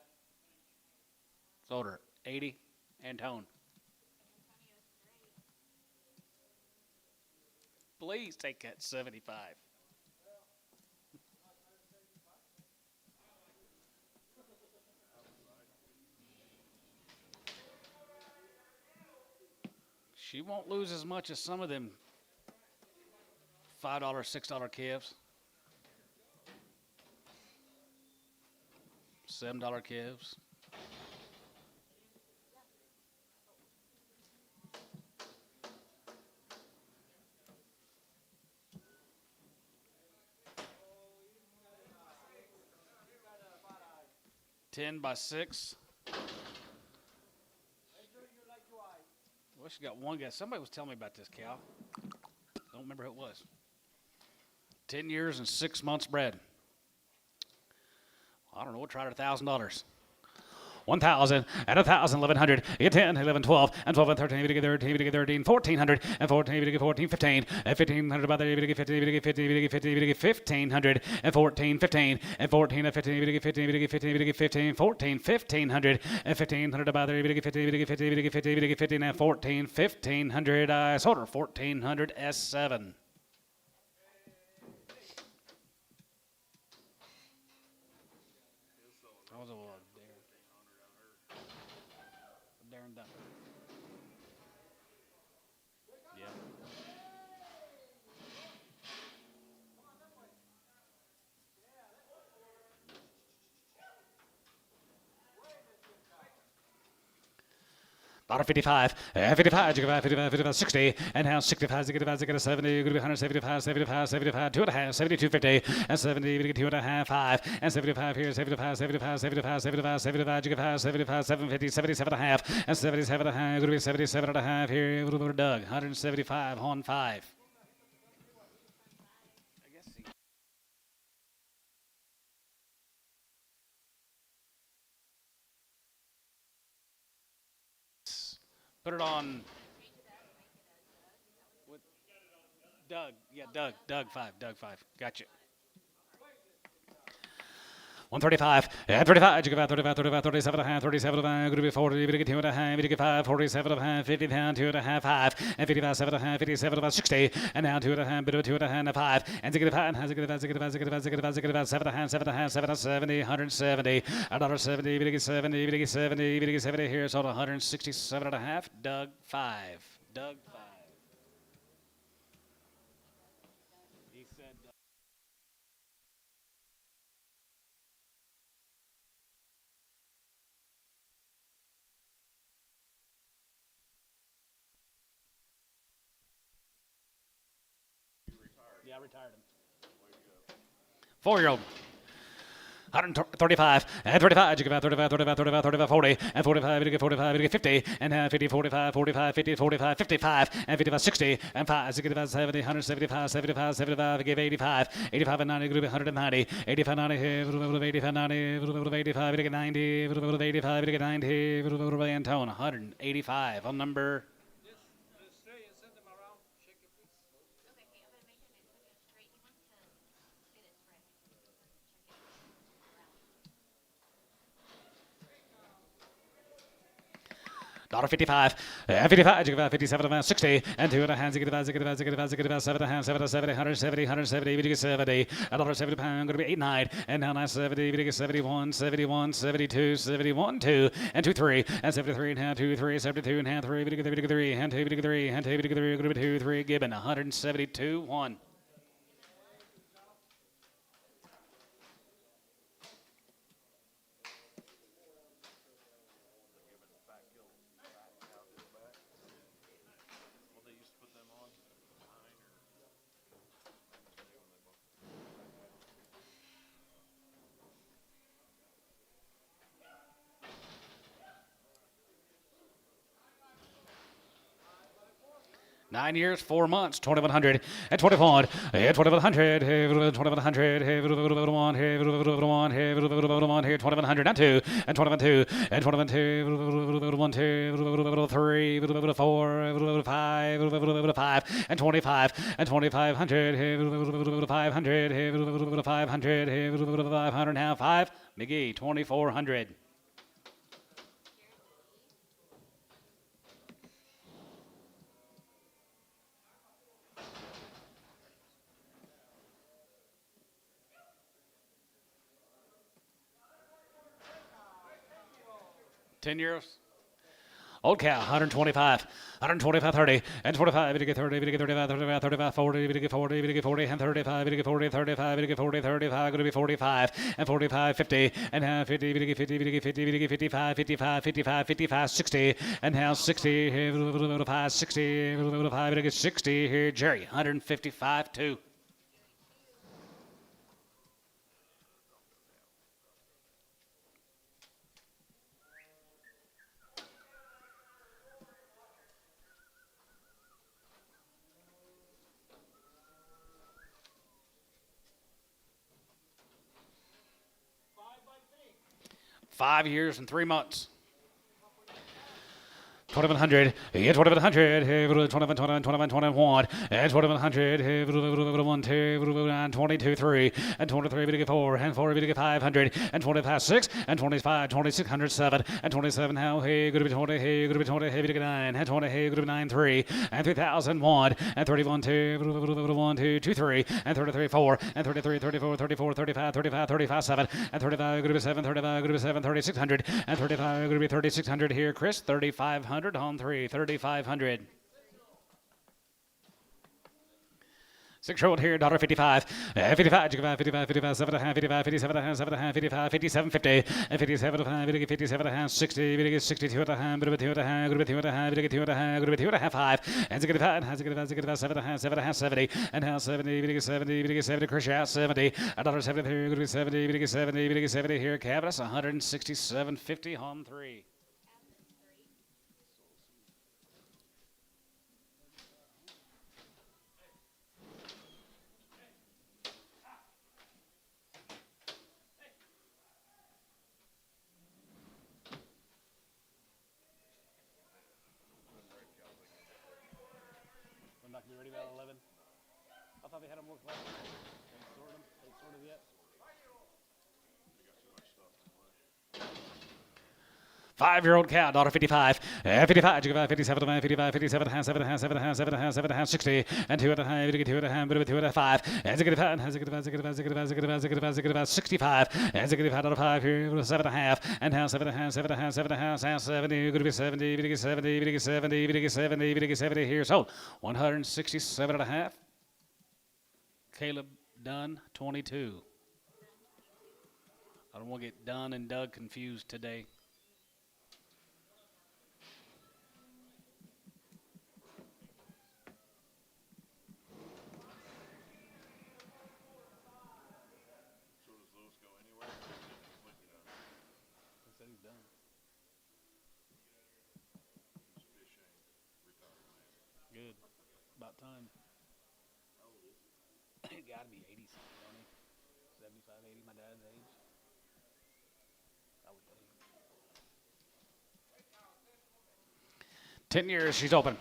Sold her. 80 and tone. Please take that 75. She won't lose as much as some of them $5, $6 calves. $7 calves. $10 by 6. Well, she got one guy. Somebody was telling me about this cow. Don't remember who it was. 10 years and 6 months bred. I don't know. We'll try it at $1,000. 1,000 and 1,000, 1,100, 10, 11, 12, and 12 and 13, 13, 13, 1,400, and 14, 14, 15, and 1,500 by the 50, 50, 50, 50, 1,500, and 14, 15, and 14, and 15, 15, 15, 15, 14, 1,500, and 1,500 by the 50, 50, 50, 50, 50, and 14, 1,500. I sold her 1,400 S7. $55, 55, 55, 55, 60, and now 65, 65, 70, you're going to be 175, 75, 75, 2.5, 72, 50, and 70, 2.5, 5, and 75 here, 75, 75, 75, 75, 75, 75, 750, 77 and a half, and 77 and a half, going to be 77 and a half here, Doug, 175 on 5. Put it on. Doug. Yeah, Doug. Doug 5. Doug 5. Gotcha. 135, and 35, you give out 35, 35, 37 and a half, 37 and a half, going to be 40, you get 2 and a half, you get 5, 47 and a half, 50 down, 2 and a half, 5, and 55, 7 and a half, 57 about 60, and now 2 and a half, bit of 2 and a half, and 5, and 65, and 7 and a half, 7 and a half, 7 and 70, 170, another 70, you get 70, you get 70, you get 70 here, so 167 and a half, Doug 5. Doug 5. He said. Yeah, I retired him. 4-year-old. 135, and 35, you give out 35, 35, 35, 35, 40, and 45, you get 45, you get 50, and 50, 45, 45, 50, 45, 55, and 55, 60, and 5, you get about 70, 175, 75, 75, you give 85, 85 and 90, you give 190, 85, 90, 85, 90, 85, you get 90, 85, you get 90, Antone, 185 on number. $55, 55, you give 57, 60, and 2 and a half, you get about 7 and a half, 7 to 70, 170, 170, you get 70, another 70 pound, going to be 8, 9, and now 970, you get 71, 71, 72, 71, 2, and 2, 3, and 73 and a half, 2, 3, 72 and a half, 3, you get 3, and 2, you get 3, and 2, you get 3, going to be 2, 3, Gibbon, 172, 1. Well, they used to put them on 9 or. 9 years, 4 months, 2,100, and 21, and 2,100, 2,100, 2,100, here, 2,100, and 2, and 2,100, and 2,100, 1, 2, 3, 4, 5, 5, and 25, and 2,500, 500, 500, 500, now 5, McGee, 2,400. $10 years. Old cow, 125, 125, 30, and 25, you get 30, you get 35, 35, 35, 40, you get 40, you get 40, and 35, you get 40, 35, you get 40, 35, going to be 45, and 45, 50, and now 50, you get 50, you get 50, you get 55, 55, 55, 55, 60, and now 60, 5, 60, 5, you get 60 here, Jerry, 155, 2. Five years and 3 months. 2,100, yeah, 2,100, 2,100, 2,100, and 2,100, 1, 2, 22, 3, and 23, we get 4, and 4, we get 500, and 25, 6, and 25, 2600, 7, and 27, now, hey, good to be 20, hey, good to be 20, hey, we get 9, and 20, hey, good to be 9, 3, and 3,001, and 31, 2, 1, 2, 2, 3, and 33, 4, and 33, 34, 34, 35, 35, 35, 7, and 35, good to be 7, 35, good to be 7, 3,600, and 35, good to be 3,600 here, Chris, 3,500. On 3, 3,500. 6-year-old here, $55, 55, 55, 55, 7 and a half, 55, 57 and a half, 7 and a half, 55, 57, 50, and 57 and a half, 57 and a half, 60, 62 and a half, 2 and a half, 2 and a half, 2 and a half, 2 and a half, 5, and 65, 7 and a half, 7 and a half, 70, and now 70, 70, 70, Chris out 70, another 73, 70, 70, 70 here, Cavus, 167.50 on 3. Not gonna be ready about 11. thought they had them work last night. They sorted them. They sorted yet? They got too much stuff in the way. 5-year-old cow, daughter 55, 55, 57, 55, 57, half, 7, half, 7, half, 7, half, 7, half, 60, and 2 and a half, 2 and a half, 2 and a 5, as a good 5, has a good 5, 65, as a good 5 out of 5 here, 7 and a half, and half, 7 and a half, 7 and a half, 7 and a half, 70, going to be 70, 70, 70, 70, 70 here, so 167 and a half. Caleb Dunn, 22. I don't want to get Dunn and Doug confused today. So does those go anywhere? Or is it completely done? He said he's done. He's fishing, retired man. Good. About time. How old is he? It got to be 80 something, don't he? 75, 80, my dad's age. I would think. 10 years, she's open.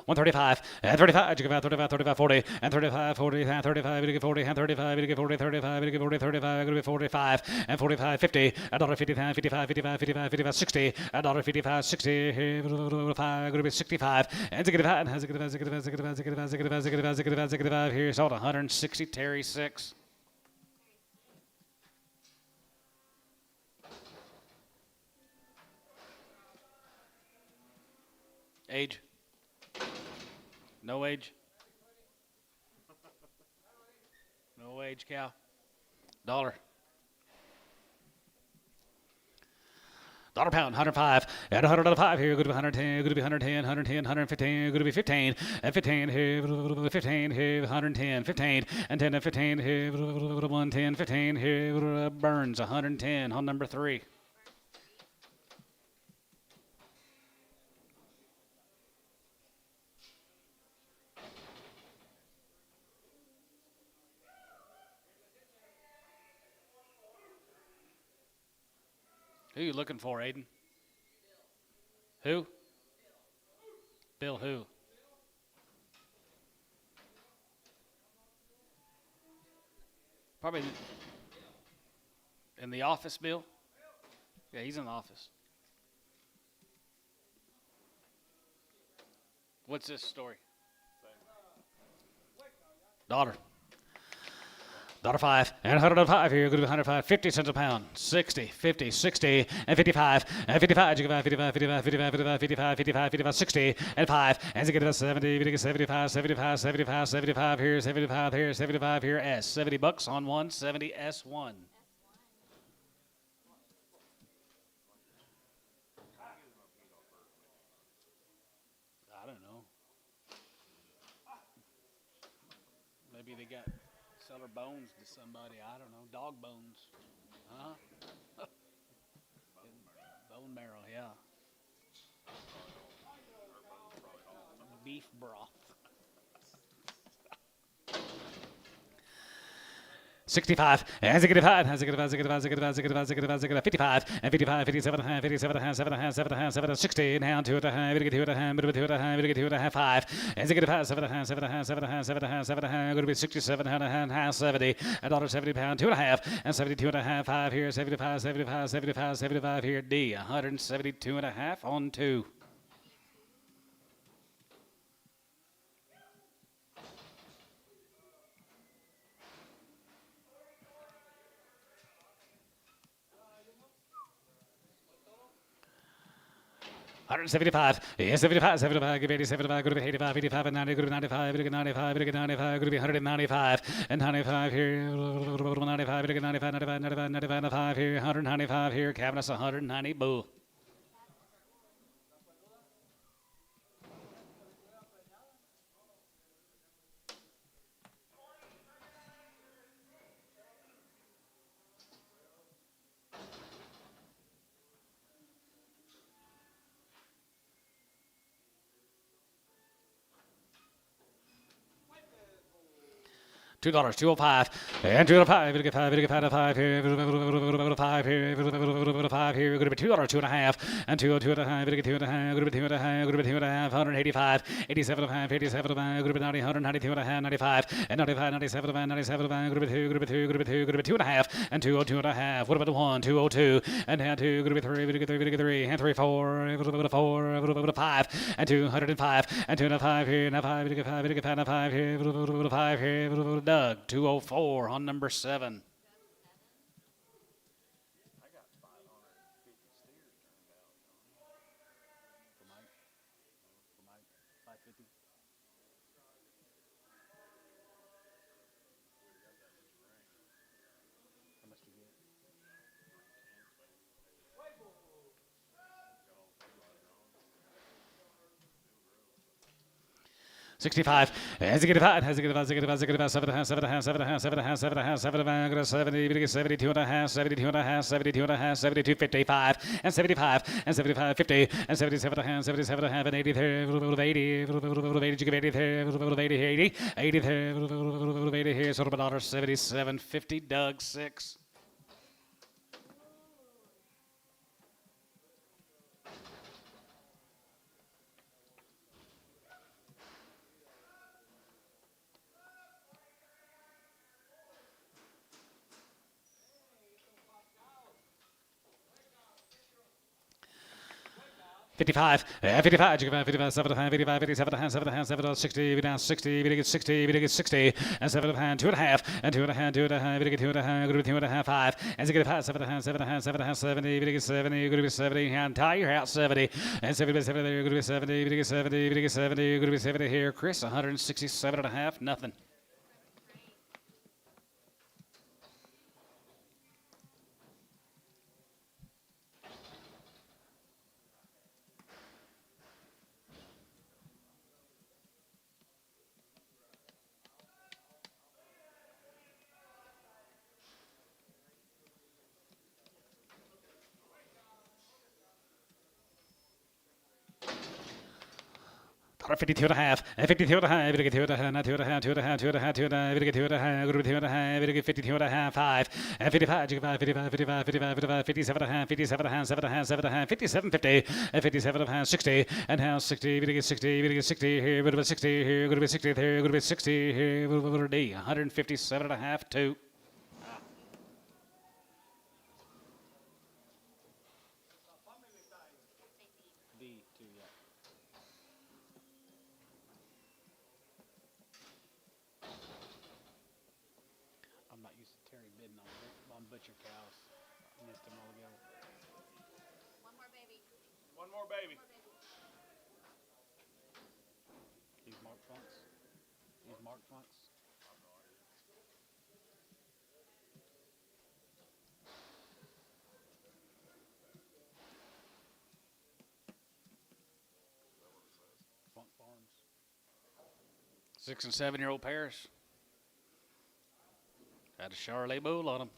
135, and 35, you give out 35, 35, 40, and 35, 40, and 35, you get 40, and 35, you get 40, 35, you get 40, 35, you get 45, and 45, 50, $1.55, 55, 55, 55, 55, 60, $1.55, 60, 5, going to be 65, and 65, and 65, here, sold 160, Terry 6. Age? No age? No age cow? Dollar. Dollar pound, 105, and 105 here, good to be 110, good to be 110, 110, 115, good to be 15, and 15 here, 15 here, 110, 15, and 10 and 15 here, 110, 15 here, Burns, 110, on number 3. Who you looking for, Aiden? Who? Bill who? Probably in the office, Bill? Yeah, he's in the office. What's this story? Daughter. Dollar 5, and 105 here, good to be 105, 50 cents a pound, 60, 50, 60, and 55, and 55, you give out 55, 55, 55, 55, 55, 55, 55, 60, and 5, and you get about 70, you get 75, 75, 75, 75 here, 75 here, 75 here, S, 70 bucks on 170 S1. I don't know. Maybe they got sell her bones to somebody. I don't know. Dog bones. Huh? Bone marrow, yeah. Beef broth. 65, and 65, and 55, and 55, 57, 57, 7, 7, 7, 60, now 2 and a half, 2 and a half, 2 and a half, 2 and a half, 5, and 65, 7, 7, 7, 7, 7, going to be 67 and a half, 70, and £1.70, 2 and a half, and 72 and a half, 5 here, 75, 75, 75, 75 here, D, 172 and a half on 2. $175, yes, 75, 75, give 80, 75, go to 85, 85, and 90, go to 95, 95, 95, go to 195, and 95 here, 95, 95, 95, 95, 95 here, 195 here, Cavness 190, boo. $2, 205, and 205, we get 5, we get 5 here, 5 here, 5 here, going to be $2, 2.5, and 2.5, we get 2.5, going to be 2.5, going to be 2.5, 185, 87.5, 87.5, going to be 90, 192.5, 95, and 95, 97.5, 97.5, going to be 2, going to be 2, going to be 2, going to be 2.5, and 2.5. What about the 1, 202, and now 2, going to be 3, we get 3, we get 3, and 3, 4, 4, 5, and 205, and 205 here, now 5, we get 5, we get 5, 5 here, 5 here, Doug, 204 on number 7. I got 550 steers turned out. For my 550. How much do you get? 65. Has he get about? Has he get about? 7.5, 7.5, 7.5, 7.5, 7.5, 7.5, 70, 72 and a half, 72 and a half, 72 and a half, 72, 55, and 75, and 75, 50, and 77 and a half, 77 and a half, and 80 there, 80, did you give 80 there, 80, 80 there, 80 here, sort of $1, 77, 50, Doug, 6. $55, 55, 55, 7.5, 55, 57, 7.5, 60, down 60, we get 60, we get 60, and 7.5, 2.5, and 2.5, 2.5, we get 2.5, good 2.5, 5, and 7.5, 7.5, 7.5, 7.5, 70, we get 70, good 70, and tie your house 70, and 70, 70 there, good 70, we get 70, we get 70, good 70 here, Chris, 167 and a half, nothing. $52 and a half, and 52 and a half, we get 2 and a half, 2 and a half, 2 and a half, 2 and a half, 2 and a half, we get 2 and a half, good 2 and a half, we get 52 and a half, 5, and 55, 55, 55, 55, 55, 57 and a half, 57 and a half, 7 and a half, 7 and a half, 57, 50, and 57 and a half, 60, and now 60, we get 60, we get 60 here, we get 60 here, good 60 there, good 60 here, good D, 157 and a half, 2. I'm not used to Terry bidding on butcher cows. I missed him all ago. One more baby. These Mark Funks. These Mark Funks. Funk Farms. 6 and 7-year-old pairs. Had a Charolais bull on them.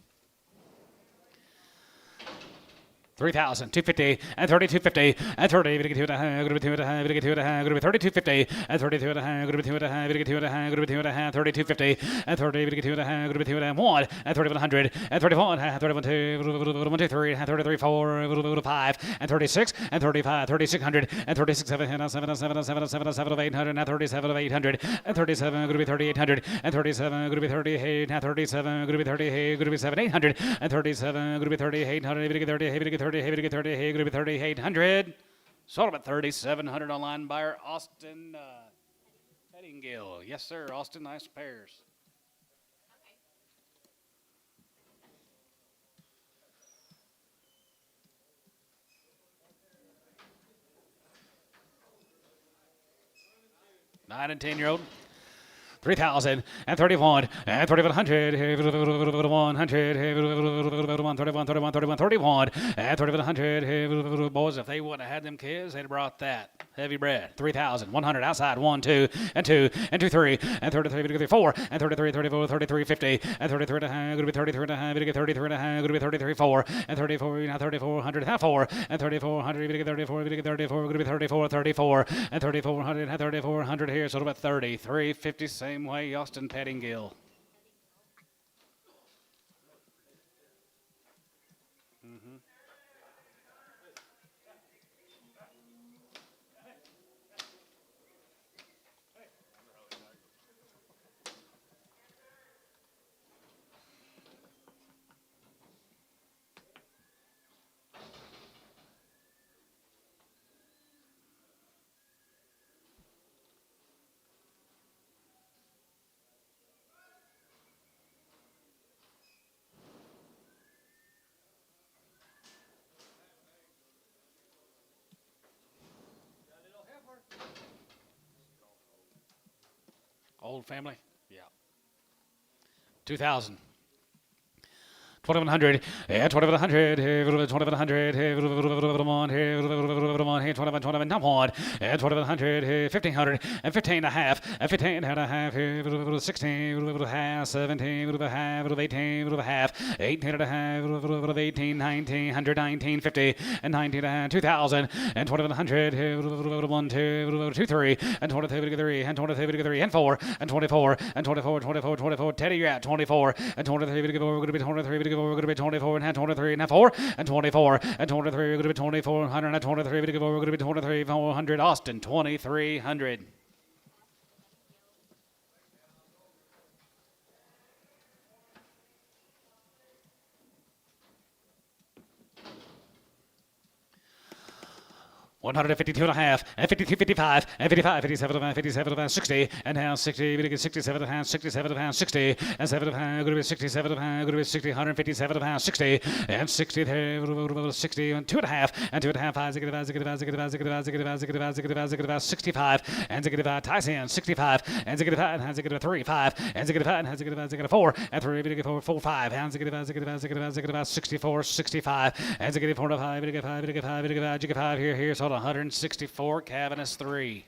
3,000, 250, and 3250, and 30, we get 2 and a half, good 2 and a half, we get 2 and a half, good 3250, and 32 and a half, good 2 and a half, we get 2 and a half, good 2 and a half, 3250, and 30, we get 2 and a half, good 2 and a half, 1, and 3100, and 31, 31, 2, 1, 2, 3, and 33, 4, 5, and 36, and 35, 3600, and 36, 7, 7, 7, 7, 7, 7 of 800, and 37 of 800, and 37, going to be 3800, and 37, going to be 38, and 37, going to be 38, going to be 7, 800, and 37, going to be 3800, we get 30, we get 30, we get 30, hey, going to be 3800. Sold them at 3,700 online buyer, Austin Pettingill. Yes, sir, Austin, nice pairs. Okay. 9 and 10-year-old. 3,000 and 31 and 3,100, 100, 31, 31, 31, 31, and 3,100. Boys, if they wouldn't have had them kids, they'd have brought that heavy bread. 3,000, 100 outside, 1, 2, and 2, and 2, 3, and 33, 34, and 33, 34, 33, 50, and 33 and a half, going to be 33 and a half, going to get 33 and a half, going to be 33, 4, and 34, now 3,400, half 4, and 3,400, going to get 34, going to get 34, going to be 34, 34, and 3,400, and 3,400 here, so about 33, 50, same way, Austin Pettingill. Old family? Yeah. 2,000. 2,100, 2,100, 2,100, 2,100, come on, 2,100, 1,500, and 15 and a half, and 15 and a half, 16, half, 17, half, 18, half, 18 and a half, 18, 19, 119, 50, and 19 and a half, 2,000, and 2,100, 1, 2, 2, 3, and 23, and 23, and 4, and 24, and 24, 24, 24, Teddy, you're at 24, and 23, we're going to be 23, we're going to be 24 and 23 and 4 and 24 and 23 we're going to be 2400 and 23 we're going to be 23 400 Austin 2,300. $152 and a half, and 52, 55, and 55, 57, 57, 60, and now 60, we get 67 and a half, 67 and a half, 60, and 7 and a half, going to be 67 and a half, going to be 60, 157 and a half, 60, and 60, 60, and 2 and a half, and 2 and a half, 5, 65, and 65, Tyson, 65, and 65, and 3, 5, and 65, and 4, and 3, 4, 5, and 64, 65, and 64, 5, here, so 164, Cavaness 3.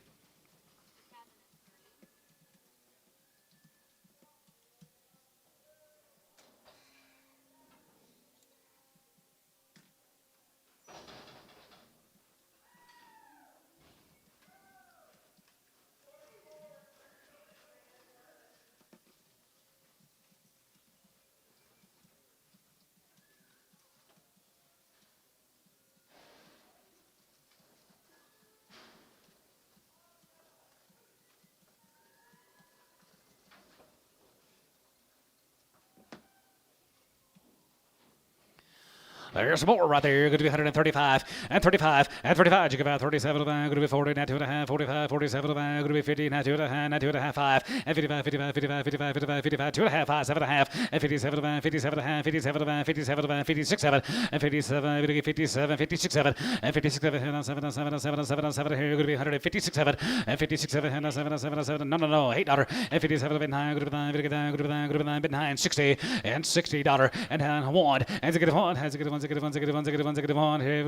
There's more right there. Going to be 135 and 35 and 35. You give out 37 of that. Going to be 40, now 2 and a half, 45, 47 of that. Going to be 50, now 2 and a half, now 2 and a half, 5 and 55, 55, 55, 55, 55, 55, 2 and a half, 5, 7 and a half, and 57 of that, 57 and a half, 57 of that, 57 of that, 56, 7 and 57, 57, 56, 7 and 56, 7 and 7 and 7 and 7 and 7 here. Going to be 156, 7 and 56, 7 and 7 and 7 and 7. No, $8 and 57 of it 9. Going to be 9, going to be 9, going to be 9, going to be 9, 9, 60 and $60 and 1 and to get 1 has to get 1, to get 1, to get 1, to get 1, to get 1 here, here,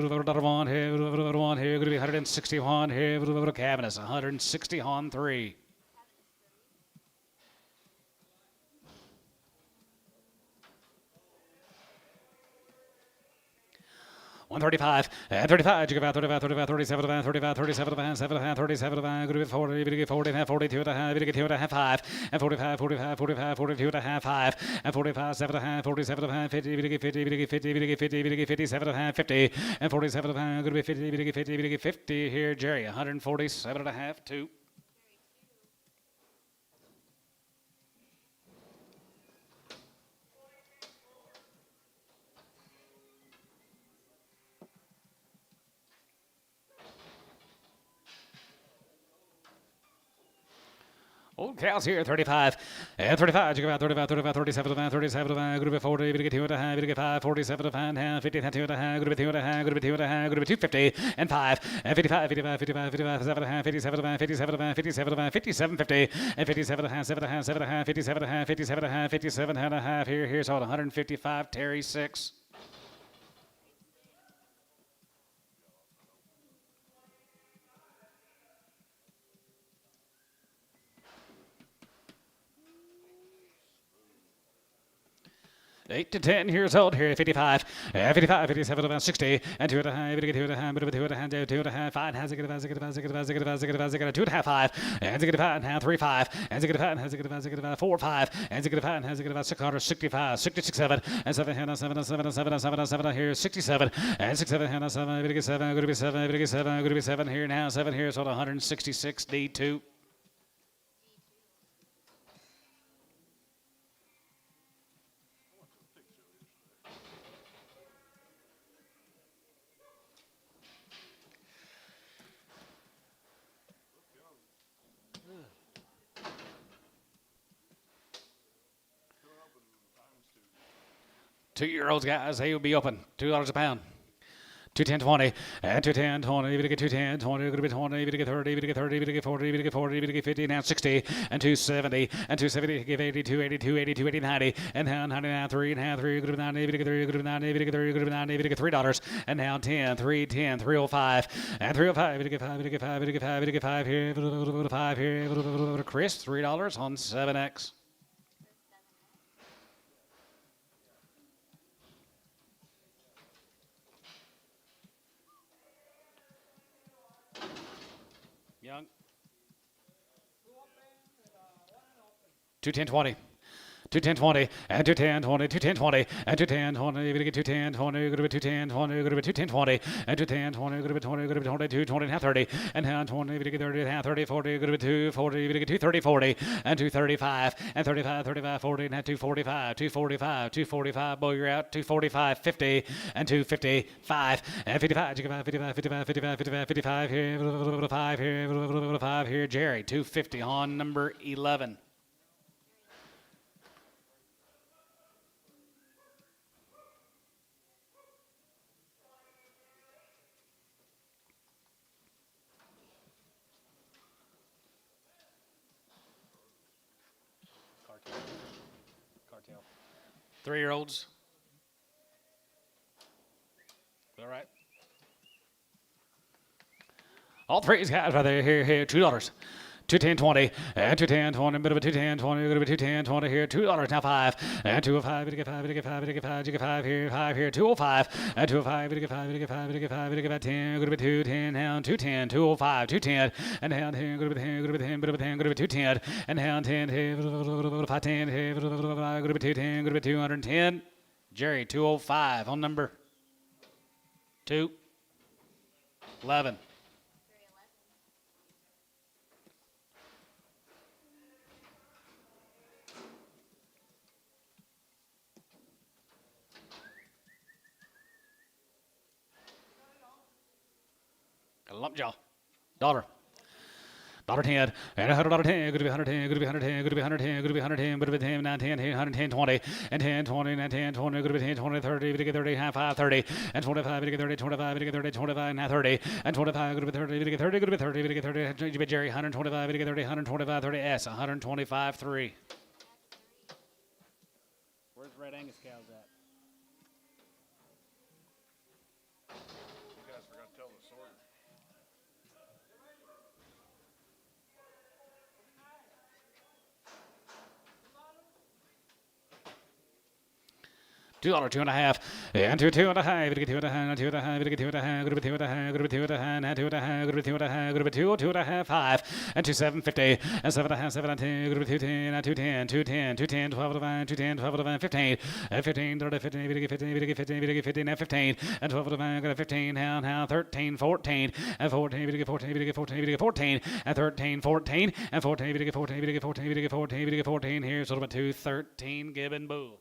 going to be 161 here, Cavaness 160 on 3. $135 and 35. You give out 35, 35, 37, 35, 37, 7, 37, going to be 40, 40, 42 and a half, 2 and a half, 5 and 45, 45, 45, 42 and a half, 5 and 45, 7 and a half, 47 and a half, 50, 50, 50, 50, 57 and a half, 50 and 47 and a half, going to be 50, 50, 50 here, Jerry 147 and a half, 2. Old cows here, 35 and 35. You go out 35, 35, 37, 37, going to be 40, going to get 2 and a half, going to get 5, 47 and a half, 50, 2 and a half, going to be 2 and a half, going to be 2 and a half, going to be 250 and 5 and 55, 55, 55, 55, 7 and a half, 57 and a half, 57 and a half, 57 and a half, 57, 50 and 57 and a half, 7 and a half, 7 and a half, 57 and a half, 57 and a half, 57 and a half. Here's all 155. Terry 6. Eight to 10 years old here, 55, 55, 57, about 60, and 2 and a half, 2 and a half, 2 and a half, 2 and a half, 5, has a good, 2 and a half, and a good 5, and now 3, 5, and a good 5, has a good 4, 5, and a good 5, has a good 665, 66, 7, and 7, and 7, 7, 7, 7, 7 here, 67, and 6, 7, and 7, going to be 7, going to be 7, going to be 7, going to be 7 here now, 7 here, so 166, D2. Two-year-olds, guys, they will be open $2 a pound. 210, 20, and 210, 20, even to get 210, 20, going to be 20, even to get 30, even to get 30, even to get 40, even to get 40, even to get 50, now 60, and 270, and 270, give 80, 280, 280, 280, 90, and now 99, 3 and a half, 3, going to be 90, even to get 3, going to be 90, even to get 3, going to be 90, even to get $3, and now 10, 310, 305, and 305, even to get 5, even to get 5, even to get 5, even to get 5 here, 5 here, Chris, $3 on 7X. Young. 210, 20. 210, 20, and 210, 20, 210, 20, and 210, 20, you're going to get 210, 20, you're going to be 210, 20, you're going to be 210, 20, and 210, 20, you're going to be 20, you're going to be 22, 20 and a half, 30, and now 20, you're going to get 30 and a half, 30, 40, you're going to be 240, you're going to get 230, 40, and 235, and 35, 35, 40, and now 245, 245, 245, boy, you're out, 245, 50, and 255, and 55, 55, 55, 55, 55, 55, 55 here, 5 here, 5 here, Jerry, 250 on number 11. Cartel. 3-year-olds. All right. All three guys right there. Here, $2. 210, 20, and 210, 20, bit of a 210, 20, going to be 210, 20 here, $2 now 5, and 205, to get 5, to get 5, to get 5, to get 5 here, 205, and 205, to get 5, to get 5, to get 5, to get 10, going to be 210, down 210, 205, 210, and down 10, going to be 10, going to be 10, bit of a 10, going to be 210, and down 10, here, 510, here, going to be 210, going to be 210, Jerry, 205 on number 2, 11. Lumpjaw. $1. $10, and $100, 10, could be 110, could be 110, could be 110, could be 110, but if it's 10, 9, 10, 110, 20, and 10, 20, 9, 10, 20, could be 10, 20, 30, to get 30, half 5, 30, and 25, to get 30, 25, to get 30, 25, now 30, and 25, could be 30, to get 30, could be 30, to get 30, Jerry, 125, to get 30, 125, 30, S, 125, 3. Where's Red Angus cows at? You guys forgot to tell the sorter. $2, 2 and a half, and 2 and a half, to get 2 and a half, 2 and a half, to get 2 and a half, to be 2 and a half, to be 2 and a half, and 2 and a half, to be 2 and a half, to be 2, 2 and a half, 5, and 2, 750, and 7 and a half, 7 and 10, to be 210, and 210, 210, 210, 12 to 9, 210, 12 to 9, 15, and 15, 30, 15, to get 15, to get 15, to get 15, and 15, and 12 to 9, got 15, now 13, 14, and 14, to get 14, to get 14, to get 14, and 13, 14, and 14, to get 14, to get 14, to get 14, to get 14, here, so about 213, Gibbon Bull.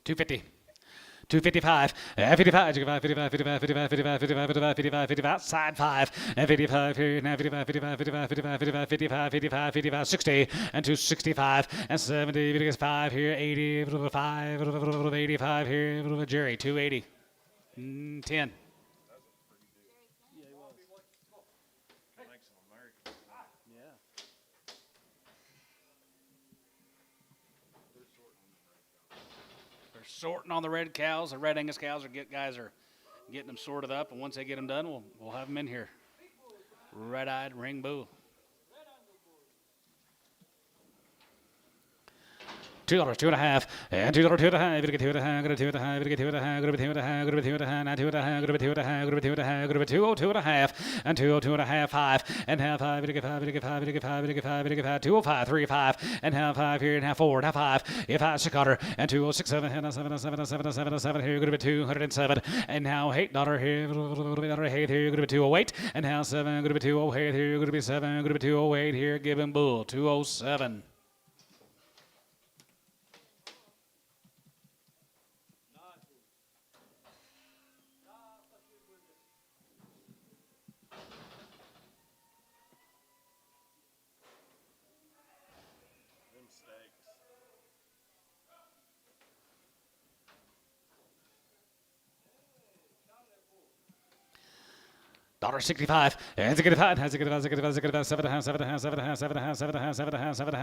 $250. 255, 55, 55, 55, 55, 55, 55, 55, 55, 55, side 5, and 55 here, now 55, 55, 55, 55, 55, 55, 55, 55, 60, and 265, and 70, 5 here, 80, 5, 85 here, Jerry, 280, 10. Sorting on the red cows. The Red Angus cows are getting them sorted up, and once they get them done, we'll have them in here. Red-eyed ring bull. $2, 2.5, and $2, 2.5. Gonna get 2.5, gonna 2.5, gonna get 2.5, gonna be 2.5, gonna be 2.5, now 2.5, gonna be 2.5, gonna be 2.5, gonna be 202.5, and 202.5, 5, and half 5, gonna get 5, gonna get 5, gonna get 5, gonna get 5, gonna get 5, 205, 3, 5, and half 5 here, and half 4, and half 5, if I 600, and 206, 7, and 7, 7, 7, 7, 7, here, gonna be 207, and now $8 here, $8 here, gonna be 208, and now 7, gonna be 208 here, gonna be 7, gonna be 208 here, giving bull 207. Them steaks. $1.65, and $5, has $7.5,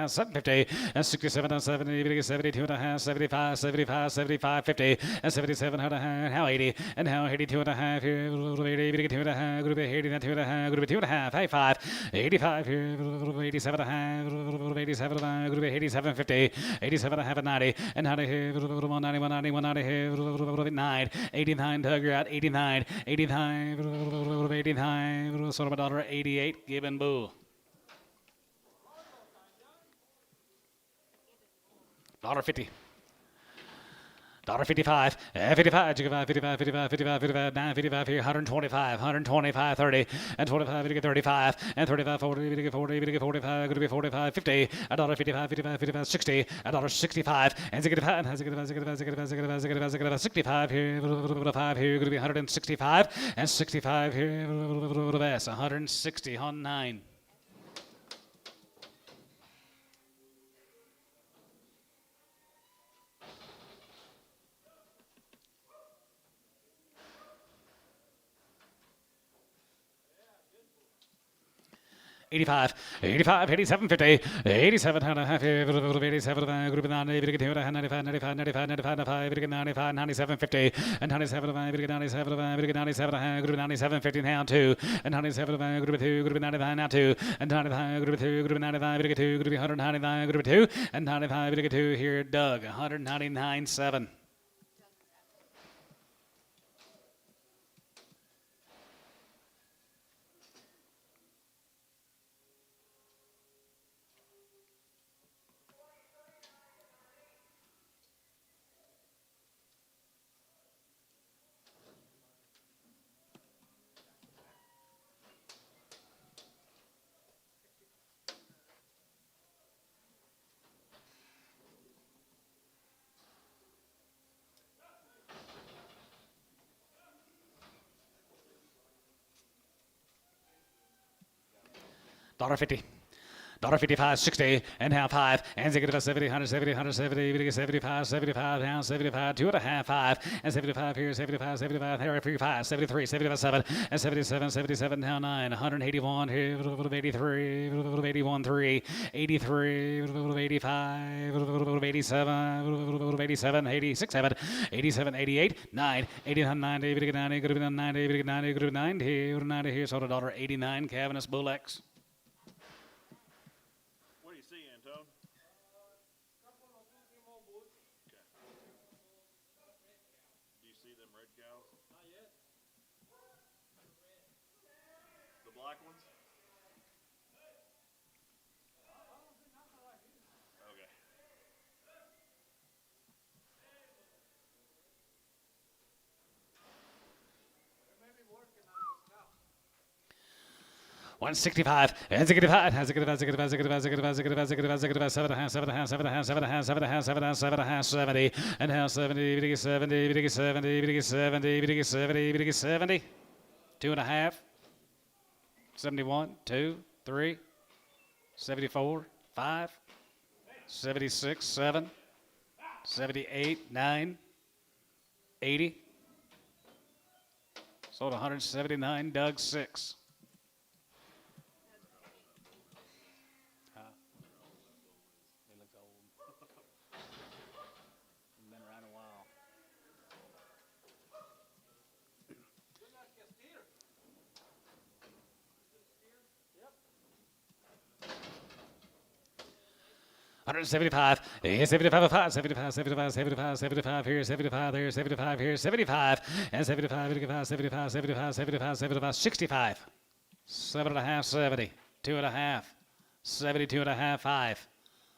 7.50, and 67, 70, 72.5, 75, 75, 75, 50, and 77, how 80, and how 82.5 here, 80, 2.5, group 80, 2.5, group 2.5, hey 5, 85 here, 87.5, 87, group 87, 50, 87.5, 90, and 90 here, 190, 190, 190 here, 9, 89, Doug, you're out, 89, 89, 89, sort of $1.88, giving boo. $1.50. $1.55, 55, 55, 55, 55, 55, 9, 55 here, 125, 125, 30, and 25, we get 35, and 35, 40, we get 40, we get 45, going to be 45, 50, $1.55, 55, 55, 60, $1.65, and 65, 65 here, 5 here, going to be 165, and 65 here, 160 on 9. $85, 85, 87, 50, 87, and a half, 87, group 90, 95, 95, 95, 95, 95, 95, 97, 50, and 97, 97, 97, group 97, 50, now 2, and 97, group 2, group 99, now 2, and 95, group 2, group 95, group 2, group 199, group 2, and 95, group 2, here, Doug, 199, 7. $1.50. $1.55, 60, and now 5, and 70, 170, 170, 75, 75, now 75, 2.5, 5, and 75 here, 75, 75, here, 5, 73, 77, and 77, 77, now 9, 181 here, 83, 81, 3, 83, 85, 87, 87, 86, 7, 87, 88, 9, 89, 90, 90, 90, 90, 90, 90 here, so $1.89, Cavernous Bull X. Black ones? Okay. 165, and 65, has 7.5, 70, and now 70, 70, 70, 70, 70, 70, 2.5, 71, 2, 3, 74, 5, 76, 7, 78, 9, 80, sold 179, Doug 6. 175, 75, 75, 75, 75, 75 here, 75 there, 75 here, 75, and 75, 75, 75, 75, 75, 75, 65, 7.5, 70, 2.5, 72.5, 5.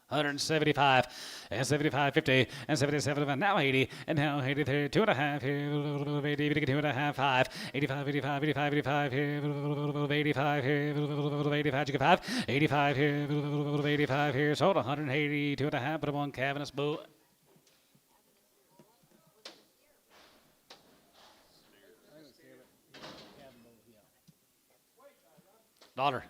175 and 75, 50 and 77, now 80 and now 83, 2.5 here, 80, 2.5, 5, 85, 85, 85, 85 here, 85 here, 85, 85, 85 here, 85 here, sold 180, 2.5, but one cavernous bull. Dollar.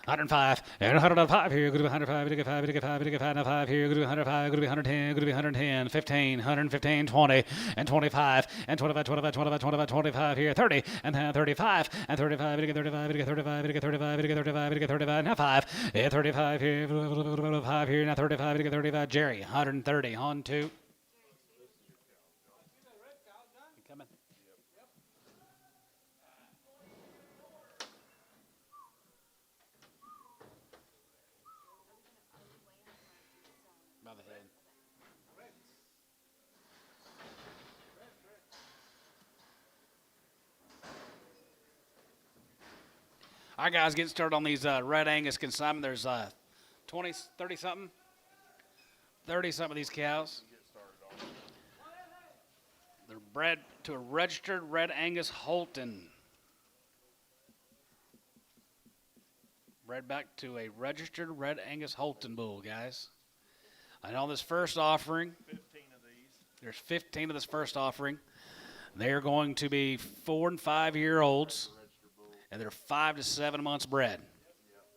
105 and 105 here, going to be 105, going to be 5, going to be 5, going to be 5 here, going to be 105, going to be 110, going to be 110, 15, 115, 20, and 25, and 25, 25, 25, 25, 25 here, 30, and 35, and 35, going to get 35, going to get 35, going to get 35, going to get 35, going to get 35, now 5, and 35 here, 5 here, now 35, going to get 35, Jerry, 130, on 2. Coming. By the head. All right, guys, getting started on these Red Angus consignment. There's 20, 30 something, 30 something of these cows. They're bred to a registered Red Angus Holton. Bred back to a registered Red Angus Holton bull, guys. And on this first offering, 15 of these. there's 15 of this first offering. They're going to be 4 and 5 year olds, and they're 5 to 7 months bred.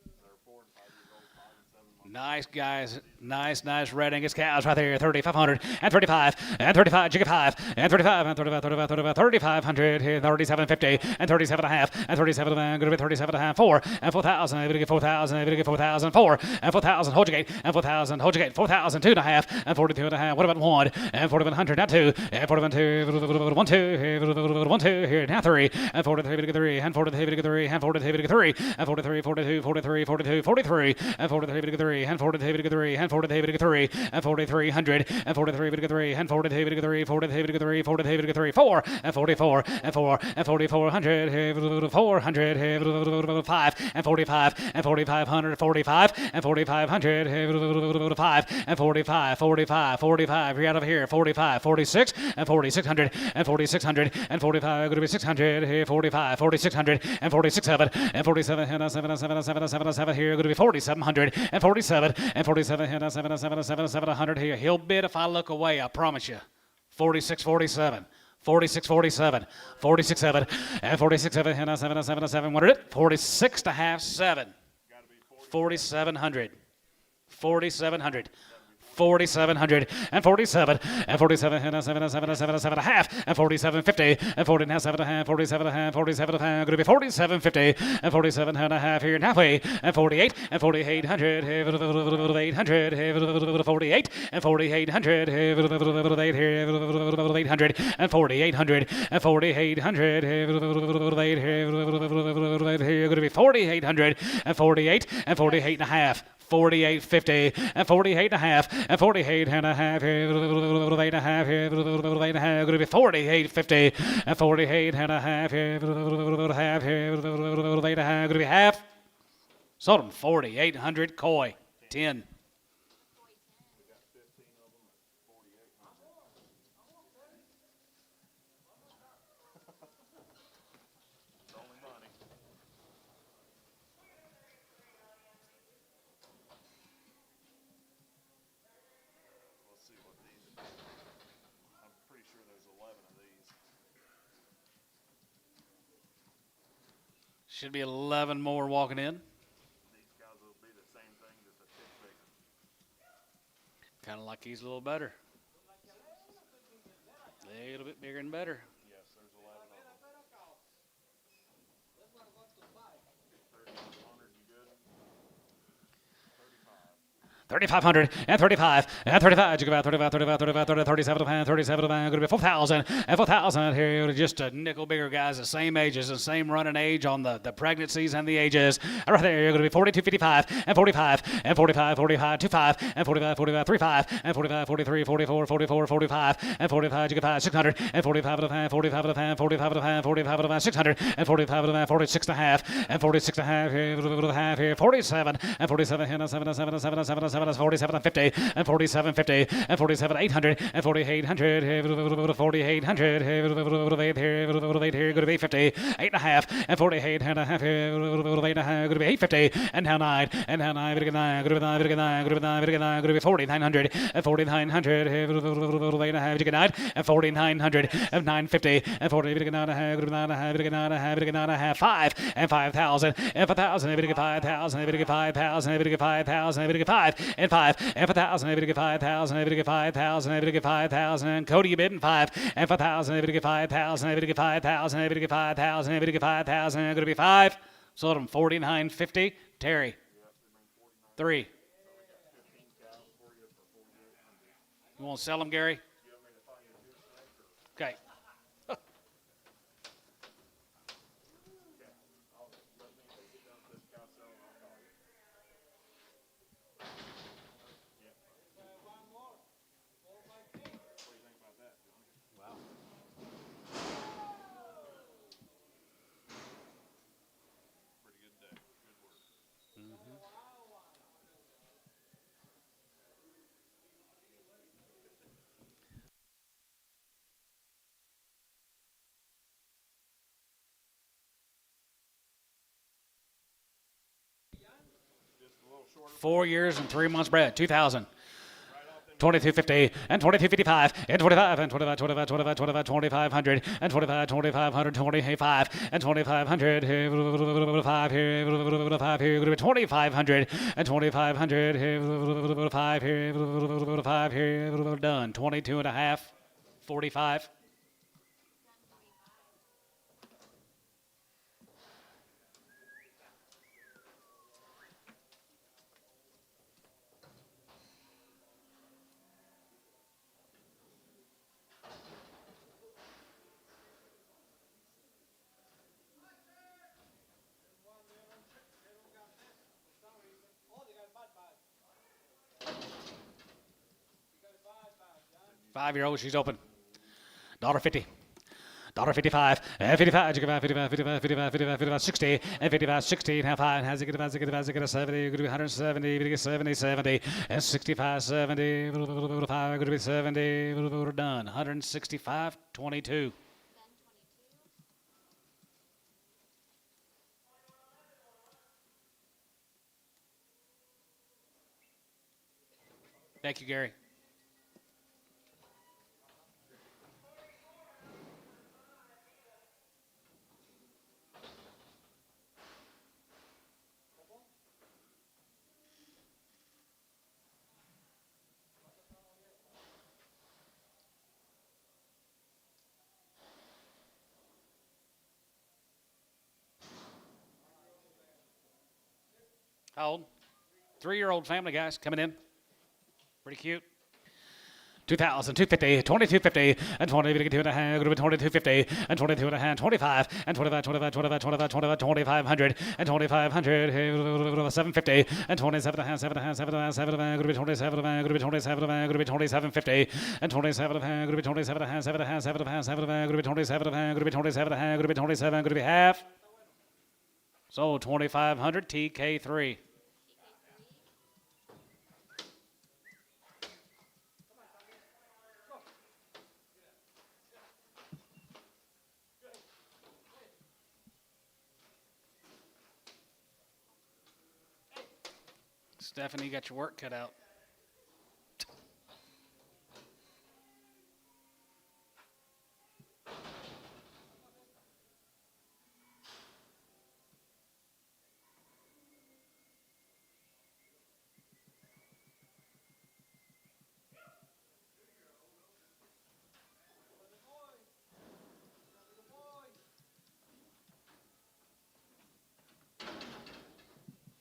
They're 4 and 5 years old, 5 and 7 months. Nice, guys. Nice Red Angus cows right there. 3,500 and 35 and 35, Jigga 5 and 35 and 35, 35, 35, 3,500 here, 37.50 and 37.5 and 37, going to be 37.5, 4 and 4,000. Able to get 4,000. Able to get 4,000, 4 and 4,000. Hold your gate and 4,000. Hold your gate. 4,000, 2.5 and 42.5. What about 1 and 4,100? Now 2 and 41.2. 1, 2 here. 1, 2 here. Now 3 and 43. Able to get 3 and 43. Able to get 3 and 43. Able to get 3 and 43. 42. 43. 42. 43 and 43. Able to get 3 and 43. Able to get 3 and 43. Able to get 3 and 4,300 and 43. Able to get 3 and 43. Able to get 3. 43. Able to get 3. 43. Able to get 3. 4 and 44 and 4 and 4,400. 400. 5 and 45 and 4,500. 45 and 4,500. 5 and 45. 45. 45. You're out of here. 45. 46 and 4,600 and 4,600 and 45. Going to be 600. 45. 4,600 and 46.7 and 47 and 7 here. Going to be 4,700 and 47 and 47 and 700 here. He'll bid if I look away. I promise you. 46, 47. 46, 47, 46, 7, and 46, 7, and 7. What is it? 46 to half 7. 4,700. 4,700. 4,700 and 47 and 47 and 7 a half and 47.50 and 40 and 7 a half, 47 a half, 47 a half. Going to be 47.50 and 47 and a half here and halfway and 48 and 4,800 800 48 and 4,800 800 and 4,800 and 4,800 here. Going to be 4,800 and 48 and 48 and a half. 48.50 and 48 and a half and 48 and a half here, 48 and a half here, 48 and a half. Going to be 48.50 and 48 and a half here, half here, 48 and a half. Going to be half. Sold them 4,800 koi, 10. Should be 11 more walking in. These guys will be the same thing, just a tick bigger. Kind of like he's a little better. A little bit bigger and better. Yes, there's 11 of them. 3,500, you good? 3,500 and 35 and 35. You go about 35, 35, 35, 30, 37 and 37 and going to be 4,000 and 4,000 here. Just a nickel bigger guys, the same ages, the same running age on the pregnancies and the ages. Right there, you're going to be 42.55 and 45 and 45, 45, 25 and 45, 45, 35 and 45, 43, 44, 44, 45 and 45. You get 5, 600 and 45 and a half, 45 and a half, 45 and a half, 45 and a half, 600 and 45 and a half, 46 and a half and 46 and a half here, 47 and 47 and 7 and 7 and 7 and 7 and 7 and 47 and 50 and 47 50 and 47 800 and 4800 4800 here, going to be 50 8 and a half and 48 and a half here, going to be 850 and now 9 and now 9 going to be 9 going to be 9 going to be 9 going to be 9 going to be 4900 and 4900 here, 8 and a half, you get 9 and 4900 and 950 and 40 going to be 9 and a half, going to be 9 and a half, going to be 9 and a half, going to be 9 and a half, 5 and 5,000 and 5,000 going to get 5,000 going to get 5,000 going to get 5,000 going to get 5 and 5 and 5,000 going to get 5,000 going to get 5,000 going to get 5,000 Cody you bidding 5 and 5,000 going to get 5,000 going to get 5,000 going to get 5,000 going to get 5,000 going to be 5 sold them 49.50 Terry 3 you want to sell them Gary okay Pretty good day. Good work. 4 years and 3 months bred 2,000 2250 and 2255 and 25 and 25 25 25 25 2500 and 25 2500 25 and 2500 here 5 here 5 here 2500 and 2500 here 5 here 5 here done 22 and a half 45 5-year-old, she's open. $1.50. $1.55 and 55, 55, 55, 55, 55, 55, 60 and 55, 60 and half high and has it get a 70, going to be 170, going to get 70, 70 and 65, 70, going to be 70, done. 165, 22. Thank you, Gary. How old? 3-year-old family, guys, coming in. Pretty cute. 2,000, 250, 2250, and 20, 22 and a half, 2250, and 22 and a half, 25, and 25, 25, 25, 25, 25, 2500, and 2500, 750, and 27 and a half, 7 and a half, 7 and a half, 7 and a half, going to be 27 and a half, going to be 27 and a half, going to be 2750, and 27 and a half, going to be 27 and a half, 7 and a half, 7 and a half, 7 and a half, going to be 27 and a half, going to be 27 and a half, going to be 27, going to be half. So 2,500 TK3. Stephanie, you got your work cut out.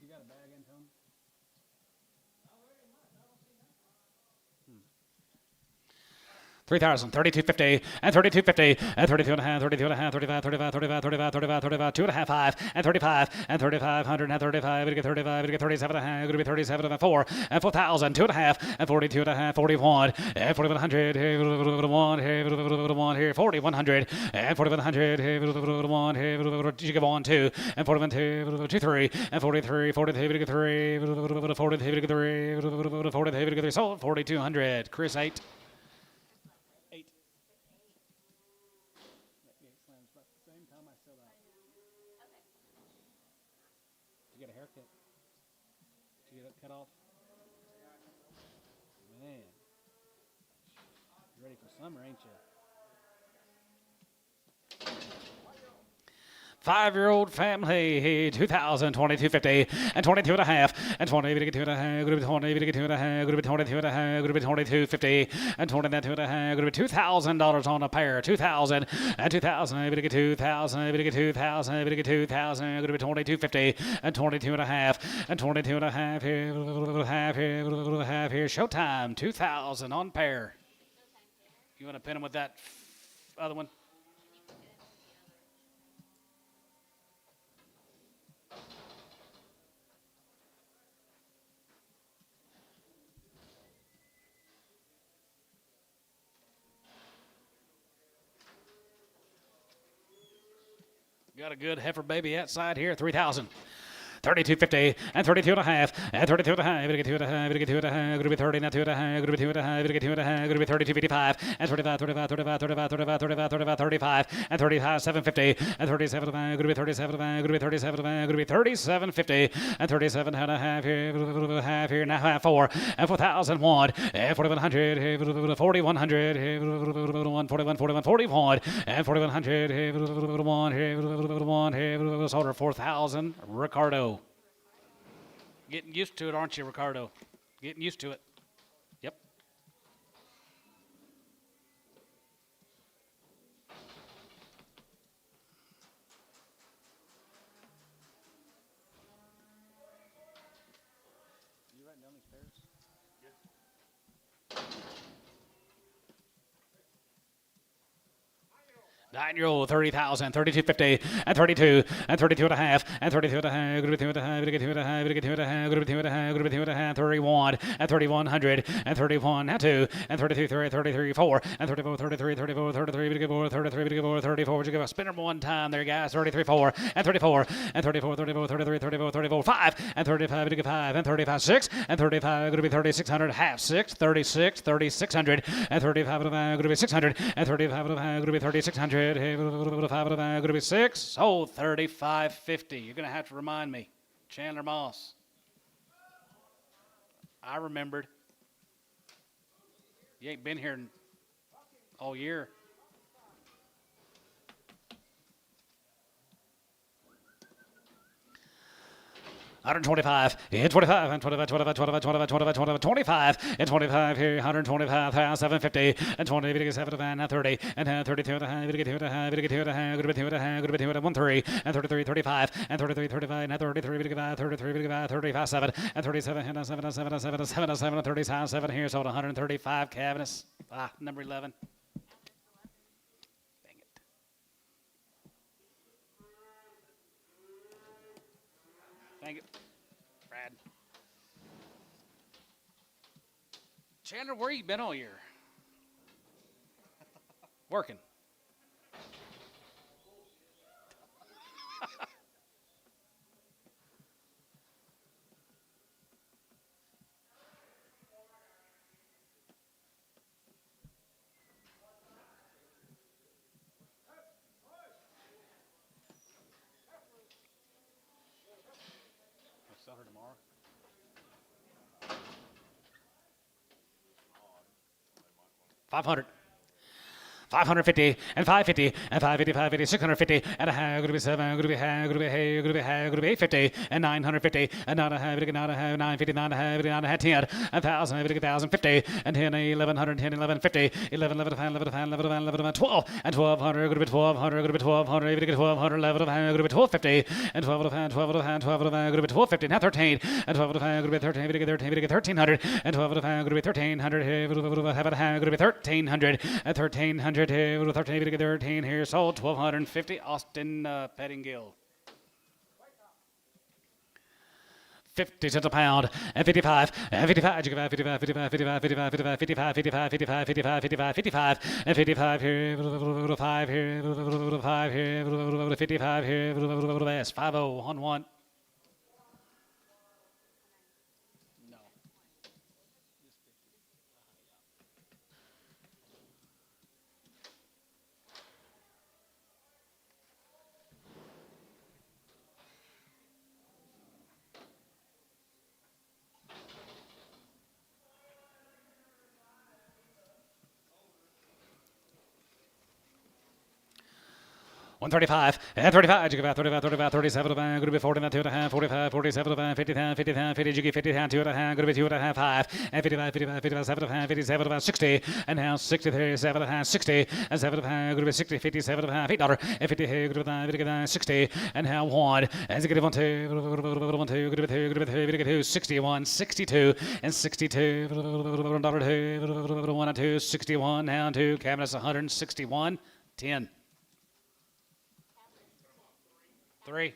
You got a bag in, Tony? 3,000, 32.50, and 32.50, and 32 and a half, 32 and a half, 35, 35, 35, 35, 35, 35, 2 and a half, 5, and 35, and 3,500, and 35, we get 35, we get 37 and a half, going to be 37 and a 4, and 4,000, 2 and a half, and 42 and a half, 41, and 4,100, here, 4,100, and 4,100, 1, you give 1, 2, and 41, 2, 3, and 43, 43, we get 3, 43, we get 3, 43, we get 3, sold 4,200, Chris 8. Get a haircut. Did you get it cut off? Man. You ready for summer, ain't you? 5-year-old family, 2,000, 22.50, and 22 and a half, and 20, we get 2 and a half, going to be 20, we get 2 and a half, going to be 22 and a half, going to be 22.50, and 20, that 2 and a half, going to be $2,000 on a pair, 2,000, and 2,000, we get 2,000, we get 2,000, we get 2,000, going to be 22.50, and 22 and a half, and 22 and a half here, half here, half here, showtime, 2,000 on pair. You want to pin them with that other one? Got a good heifer baby outside here, 3,000. 32.50 and 32 and a half and 32 and a half. We get 2 and a half. We get 2 and a half. Going to be 30 now. 2 and a half. Going to be 2 and a half. We get 2 and a half. Going to be 32.55 and 35, 35, 35, 35, 35, 35, 35, 35 and 35, 7.50 and 37 and a half. Going to be 37 and a half. Going to be 37 and a half. Going to be 37.50 and 37 and a half here. Half here now. Half 4 and 4,001 and 4,100. 4,100. 41, 41, 41, 41 and 4,100. 1 sold her 4,000. Ricardo. Getting used to it, aren't you, Ricardo? Getting used to it. Yep. You writing down these pairs? Yeah. 9-year-old, 30,000, 32.50, and 32, and 32 and a half, and 32 and a half, going to be 2 and a half, going to get 2 and a half, going to get 2 and a half, going to be 2 and a half, going to be 2 and a half, 31, and 3,100, and 31, now 2, and 33, 33, 4, and 34, 33, 34, 33, we get 4, 33, we get 4, 34, would you give a spinner one time there, guys, 33, 4, and 34, and 34, 34, 33, 34, 34, 5, and 35, we get 5, and 35, 6, and 35, going to be 3,600, half 6, 36, 3,600, and 35 and a half, going to be 600, and 35 and a half, going to be 3,600, 5 and a half, going to be 6, oh, 35.50. You're going to have to remind me. Chandler Moss. I remembered. You ain't been here all year. $125, and 25, and 25, 25, 25, 25, 25, 25, 25, and 25 here, 125, 750, and 20, we get 7 and 30, and 32 and a half, we get 2 and a half, we get 2 and a half, going to be 2 and a half, going to be 2 and a 1, 3, and 33, 35, and 33, 35, and 33, we get 5, 33, we get 5, 35, 7, and 37, and 7, and 7, and 7, and 7, and 7, and 37, 7 here, sold 135 cabinets. Number 11. Dang it. Thank you, Brad. Chandler, where you been all year? Working. I'll sell her tomorrow. $500. 550 and 550 and 550, 550, 650 and a half, going to be 7, going to be half, going to be hay, going to be half, going to be 850 and 950 and not a half, not a half, 950, not a half, not a half, 10, 1,000, 1,050 and 10, 1100, 10, 1150, 11, 11, 11, 11, 11, 11, 12 and 1,200, going to be 1,200, going to be 1,200, even get 1,200, 11, going to be 1,250 and 12, 12, 12, 12, going to be 1,250, now 13 and 12, going to be 13, going to get 1,300 and 12, going to be 1,300, going to be 1,300 and 1,300. 13 to 13 here, sold 1,250. Austin Pettingill. 50 cents a pound and 55 and 55. 55, 55, 55, 55, 55, 55, 55, 55, 55, 55, 55 and 55 here. 5 here. 5 here. 55 here. 50 on 1. 135 and 35. You give out 35, 35, 37. Going to be 40, 2 and a half, 45, 47, 50, 50, 50. You give 50, 2 and a half. Going to be 2 and a half, 5 and 55, 55, 55, 7 and a half, 57, 60 and now 63, 7 and a half, 60 and 7 and a half. Going to be 60, 57 and a half, $8 and 50. Going to be 60 and now 1 and get 1, 2, 1, 2. Going to be 2, 61, 62 and 62. $2, 1 and 2, 61 now 2. Cabinets 161, 10. 3.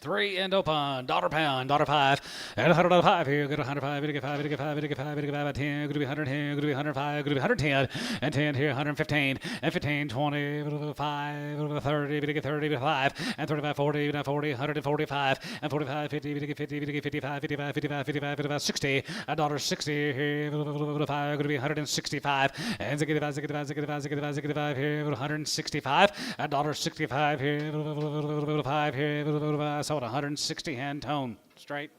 Three and open. $1 pound. $5 and $105 here. Get 105. Get 5. Get 5. Get 5. Get 5. 10. Going to be 110. Going to be 105. Going to be 110 and 10 here. 115 and 15. 20. 5. 30. Get 30. 5 and 35. 40. 40. 145 and 45. 50. Get 50. Get 55. 55. 55. 55. 55. 60. $1.60 here. 5. Going to be 165 and 65. 65. 65. 65. 65 here. 165. $1.65 here. 5 here. Sold 160 hand tone straight.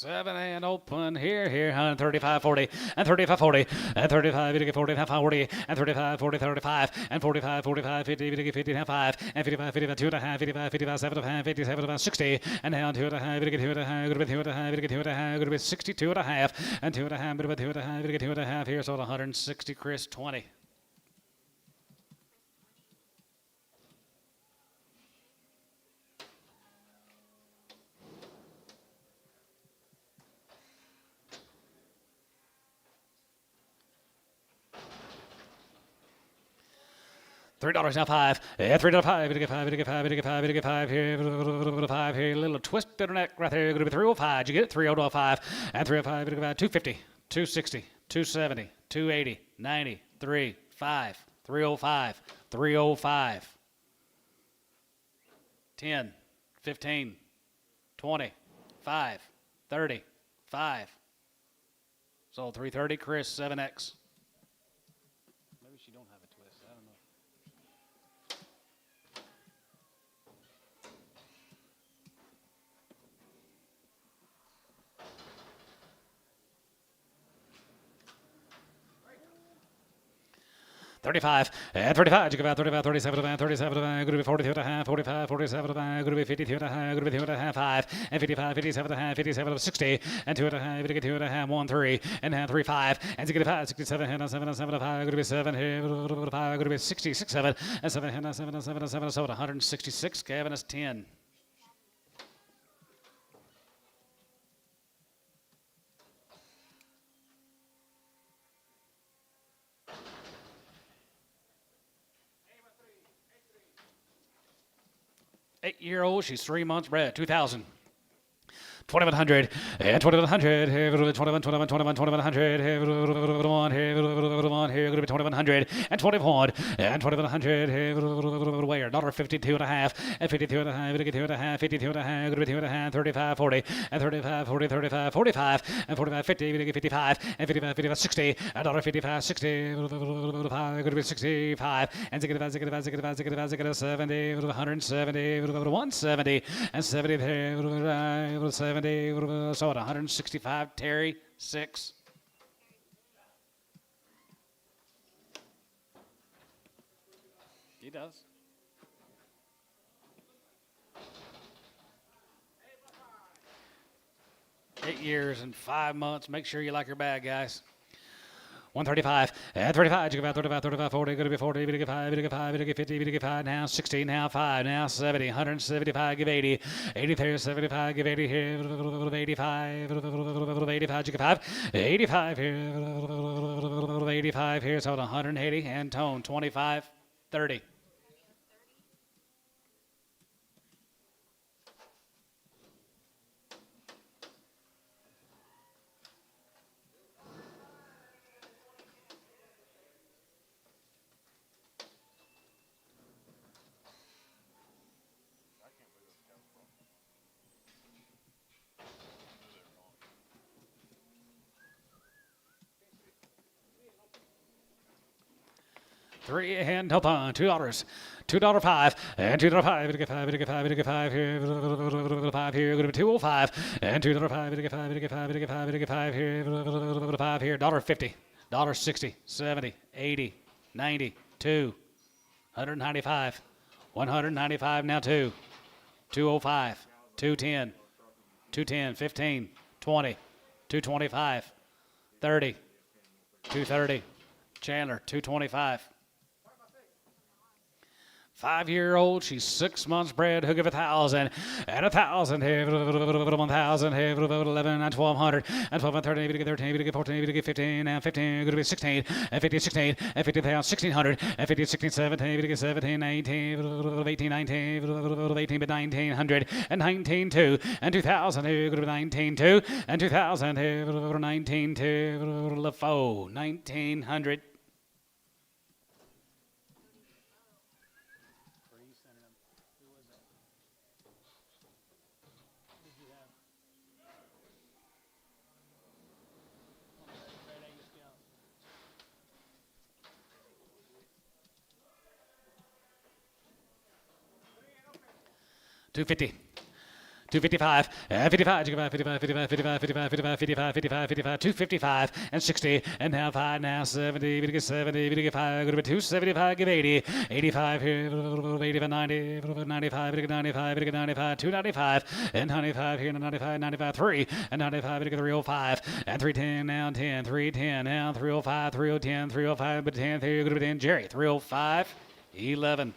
Seven and open here, 135, 40 and 35, 40 and 35, 40 and 40 and 35, 40, 35 and 45, 45, 50, 50 and 5 and 55, 55, 2 and a half, 55, 55, 7 and a half, 57 and 60 and down 2 and a half, 2 and a half, 2 and a half, 2 and a half, going to be 62 and a half and 2 and a half, 2 and a half, 2 and a half here, sold 160, Chris 20. $3 now 5. Yeah, $3 5. Get 5. Get 5. Get 5. Get 5 here. 5 here. Little twisted neck right there. Going to be 305. You get it? 305 and 305. Get 5. 250. 260. 270. 280. 90. 3. 5. 305. 305. 10. 15. 20. 5. 30. 5. Sold 330. Chris 7X. Maybe she don't have a twist. I don't know. $35 and 35. You give out 35, 37 and 37. Going to be 42 and a half, 45, 47 and going to be 52 and a half, going to be 2 and a half, 5 and 55, 57 and a half, 57 60 and 2 and a half. You get 2 and a half, 1 3 and a half, 3 5 and you get 5, 67 and 7 and 7 and 5. Going to be 7 here, 5 going to be 66 7 and 7 and 7 and 7 and 7. So 166. Kevin is 10. Eight-year-old, she's 3 months bred, 2,000. 2,100 and 2,100, 21, 21, 21, 2,100, 1, 21 here, going to be 2100 and 21 and 2100 here, where $1.52 and a half and 52 and a half, 52 and a half, 52 and a half, going to be 2 and a half, 35, 40 and 35, 40, 35, 45 and 45, 50, 55 and 55, 55, 60 and $1.55, 60, going to be 65 and 65, 65, 65, 65, 65, 70, 170, 170 and 70 there, 70, so at 165, Terry, 6. He does. Eight years and 5 months. Make sure you like your bag, guys. 135, and 35, you give out 35, 35, 40, going to be 40, you give 5, you give 5, you give 50, you give 5, now 60, now 5, now 70, 175, give 80, 80 there, 75, give 80 here, 85, 85, you give 5, 85 here, 85 here, so 180, and tone, 25, 30. Three and help on $2, $2.05 and $2.05. It get 5, it get 5, it get 5 here, 5 here. Going to be 205 and $2.05. It get 5, it get 5, it get 5, it get 5 here, 5 here. $1.50, $1.60, 70, 80, 90, 2, 195, 195 now 2, 205, 210, 210, 15, 20, 225, 30, 230. Chandler, 225. 5-year-old, she's 6 months bred, hook of 1,000, and 1,000 here, 1,000 here, 11 and 1,200, and 12 and 13, 13, 14, 15, and 15, going to be 16, and 15, 16, and 15, 1,600, and 15, 16, 17, 17, 18, 18, 19, 18, but 1,900, and 19, 2, and 2,000 here, going to be 19, 2, and 2,000 here, 19, 2, LaFoe, 1,900. $250, $255, and 55, 55, 55, 55, 55, 55, 55, 55, 55, 255, and 60, and now 5, now 70, we get 70, we get 5, go to 275, give 80, 85 here, 85, 90, 95, we get 95, we get 95, 295, and 95 here, 95, 95, 3, and 95, we get 305, and 310, now 10, 310, now 305, 310, 305, but 10, here, go to 10, Jerry, 305, 11.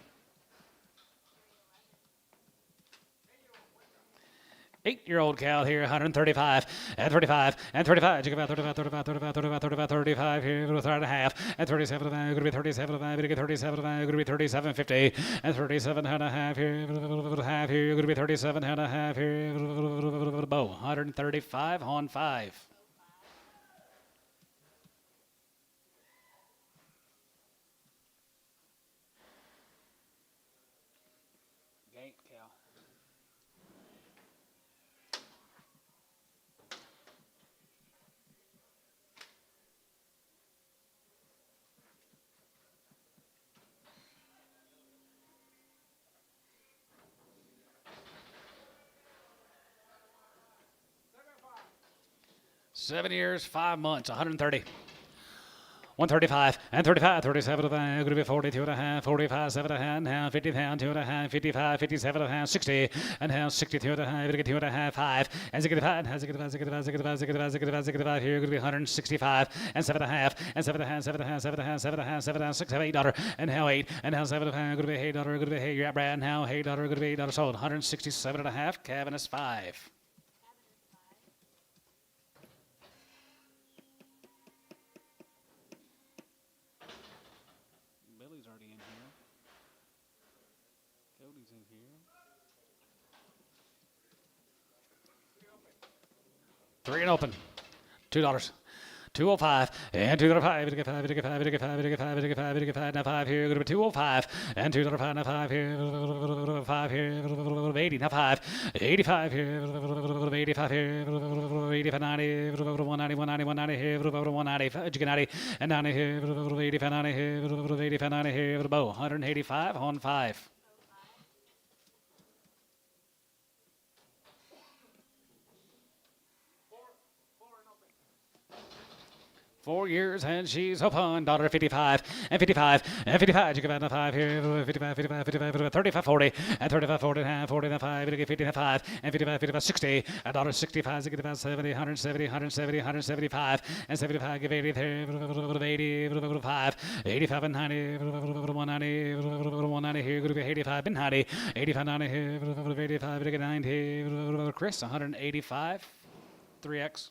8-year-old cow here, 135, and 35, and 35. You give out 35, 35, 35, 35, 35, 35 here, 33 and a half, and 37, going to be 37, going to get 37, going to be 37.50, and 37 and a half here, half here, going to be 37 and a half here, bow, 135 on 5. Gate cow. Seven years, 5 months, 130. 135 and 35, 37 going to be 42 and a half, 45, 7 and a half, now 50 pound, 2 and a half, 55, 57 and a half, 60, and now 62 and a half, 2 and a half, 5, and 65, and 65, 65, 65, 65, 65 here, going to be 165, and 7 and a half, and 7 and a half, 7 and a half, 7 and a half, 7 and a half, 7 and a half, 6, $8, and now 8, and now 7 and a half, going to be $8, going to be $8, you're at Brad, now $8, going to be $8 sold, 167 and a half, Cavernous 5. Already in here. Cody's in here. 3 and open. $2. 205 and 205. Get 5, get 5, get 5, get 5, get 5, get 5. Now 5 here. Go to 205 and 205. Now 5 here. 5 here. 80. Now 5. 85 here. 85 here. 85 90. 190 190 190 here. 190 chicken 90 and 90 here. 85 90 here. 85 90 here. Bow 185 on 5. $4 and she's open. $55 and 55 and 55. You can 5 here. 55, 55, 55, 35, 40 and 35, 40 and 40 and 5. You get 55 and 55, 55, 60. $65. You get about 70, 170, 170, 175 and 75. Give 80 there. 80, 5, 85 and 90. 190, 190 here. Go to 85 and 90. 85, 90 here. 85, you get 90. Chris, 185. 3X.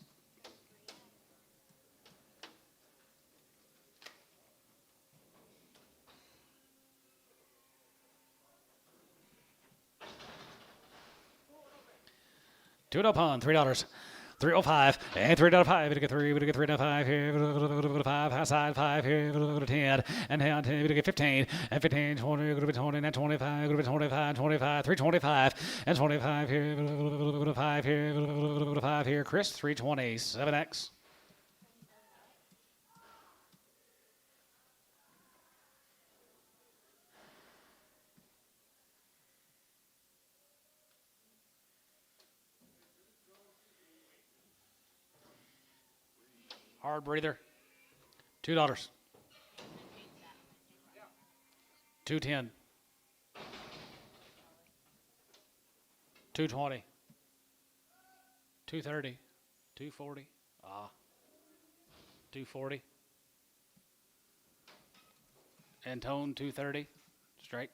Two and upon $3. 305 and $3.05. We get 3. We get 3.5 here. 5 high side 5 here. 10 and down 10. We get 15 and 15 20. Going to be 20 and 25. Going to be 25 25 325 and 25 here. 5 here. 5 here. Chris 320 7X. Hard breather. $2. 210. 220. 230. 240. 240. And tone 230. Straight.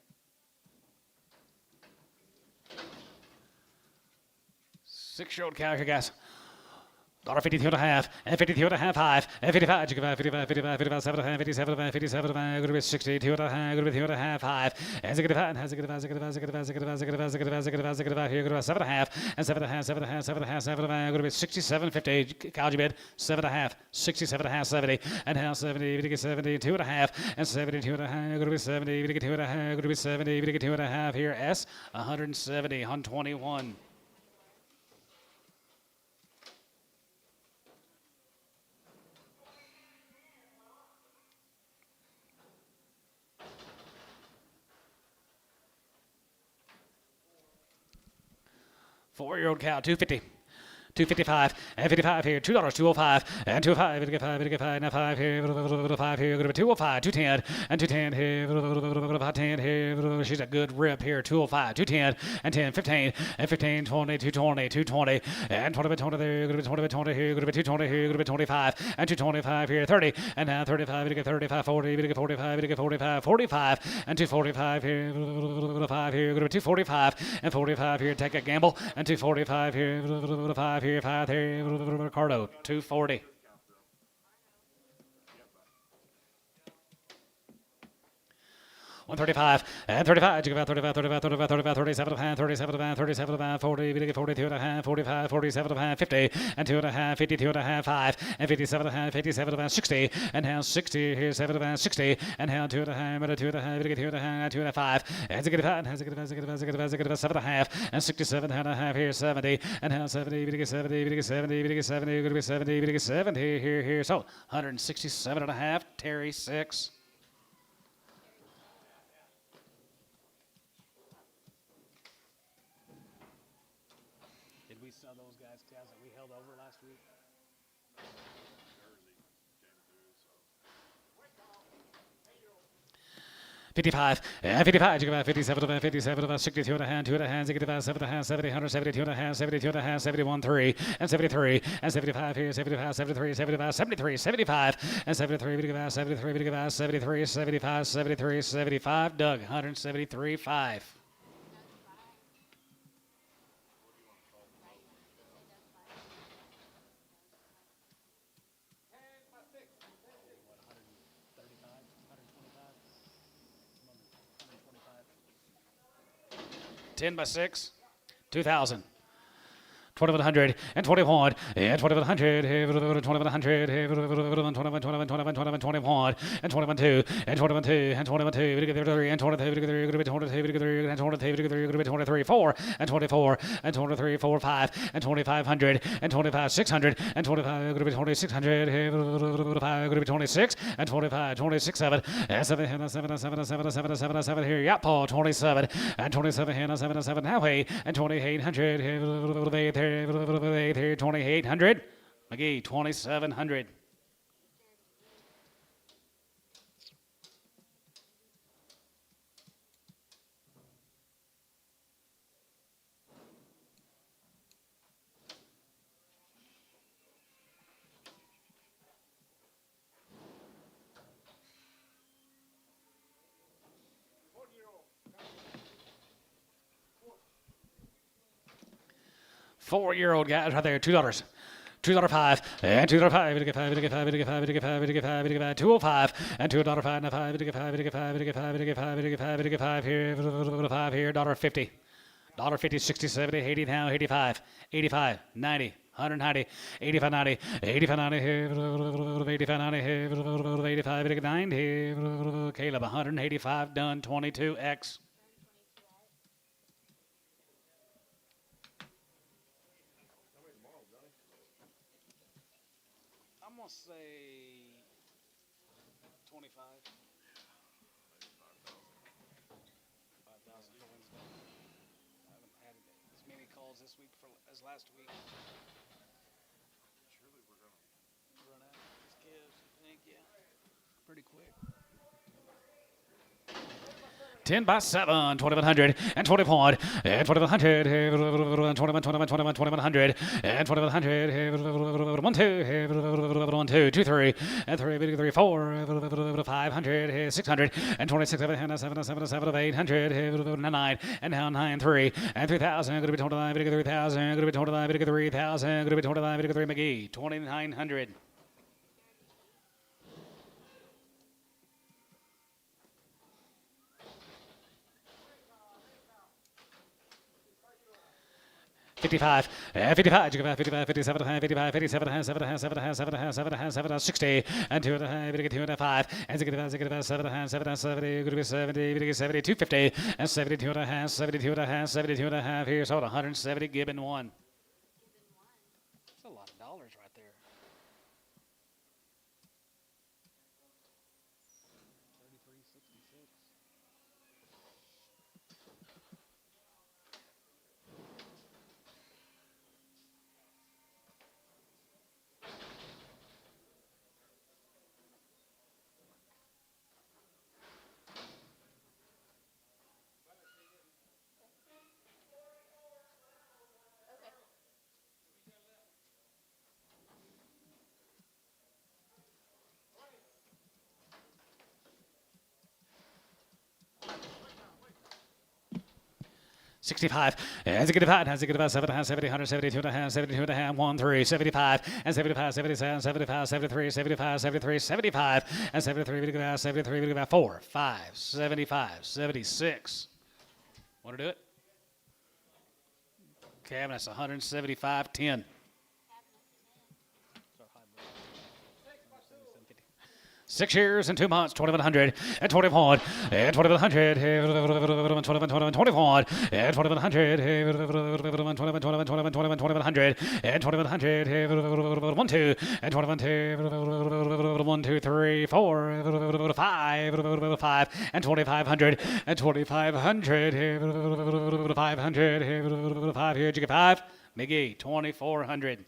6-year-old cow here, guys. $52 and a half, and 52 and a half, 5, and 55, 55, 55, 55, 7, 57, 57, go to 62 and a half, go to 2 and a half, 5, and 65, and 65, 65, 65, 65, 65, 65, 65, here, go to 7 and a half, and 7 and a half, 7 and a half, 7 and a half, 7 and a half, go to 67, 50, college bid, 7 and a half, 67 and a half, 70, and half, 70, we get 72 and a half, and 72 and a half, go to 70, we get 2 and a half, go to 70, we get 2 and a half, here, S, 170, 121. Four-year-old cow, 250. 255 and 55 here, $2, 205 and 205, we get 5, we get 5, now 5 here, 5 here, go to 205, 210 and 210 here, 10 here, she's a good rip here, 205, 210 and 10, 15 and 15, 20, 220, 220 and 20 by 20 there, go to 20 by 20 here, go to 220 here, go to 25 and 225 here, 30 and now 35, we get 35, 40, we get 45, we get 45, 45 and 245 here, 5 here, go to 245 and 45 here, take a gamble and 245 here, 5 here, 5 here, Ricardo, 240. $135 and 35. You about 35, 35, 35, 35, 37 and 37 and 37 and 40. We get 42 and a half, 45, 47 and 50 and 2 and a half, 52 and a half, 5 and 57 and a half, 57 and 60 and now 60 here, 7 and 60 and now 2 and a half, and 2 and a half. We get 2 and a half, 2 and a 5 and 7 and a half and 67 and a half here, 70 and now 70. We get 70, we get 70, we get 70. We're going to be 70, we get 70 here. So 167 and a half. Terry 6. Those guys cows that we held over last week. 55 and 55. You about 57 about 57 about 62 and a half, 2 and a half, 7 and a half, 70, 172 and a half, 72 and a half, 71, 3 and 73 and 75 here, 75, 73, 75, 73, 75 and 73. We give out 73. We give out 73, 75, 73, 75. Doug 173, 5. $10 by 6, 2,000. 2100 and 21 and 2100 2100 21 and 21 2 and 21 2 and 21 2 and 23 4 and 24 and 23 4 5 and 2500 and 25 600 and 25 2600 26 and 25 26 7 and 7 7 7 7 7 7 7 here. Yeah, Paul 27 and 27 and 7 7 halfway and 2800 2800 McGee 2700. Four-year-old guys right there, $2. $2.05 and $2.05 to get 5 to get 5 to get 5 to get 5 to get 5 to get 5 205 and $2.05 and 5 to get 5 to get 5 to get 5 to get 5 to get 5 to get 5 here $5 here $1.50 $1.50 60 70 80 now 85 85 90 190 85 90 85 90 here 85 90 here 85 to get 90 Caleb 185 done 22x. I'm gonna say 25. 5,000 for Wednesday. I haven't had as many calls this week as last week. Surely we're gonna. Run out of these gives, I think, yeah. Pretty quick. 10 by 7, 2100 and 21 and 2100 21 2100 and 2100 1 2 1 2 2 3 and 3 4 500 600 and 26 7 7 7 800 9 and now 9 3 and 3000 going to be 29 3000 going to be 29 3000 going to be 29 3 McGee 2900. $55, 55, 55, 57, 55, 57, 7, 7, 7, 7, 7, 60, and 2 and 5, and 7, 7, 70, 70, 70, 250, and 72 and a half, 72 and a half, 72 and a half. Here's all 170, Gibbon 1. That's a lot of dollars right there. 33.66. $65, and 75, 7, 70, 172 and a half, 72 and a half, 1, 3, 75, and 75, 77, 75, 73, 75, 73, 75, and 73, 73, 4, 5, 75, 76. Want to do it? Cabinets 175, 10. 6 years and 2 months, 2100 and 21 and 2100 21 21 and 2100 2100 and 2100 1 2 and 21 1 2 3 4 5 5 and 2500 and 2500 500 5 here. Did you get 5? McGee 2400.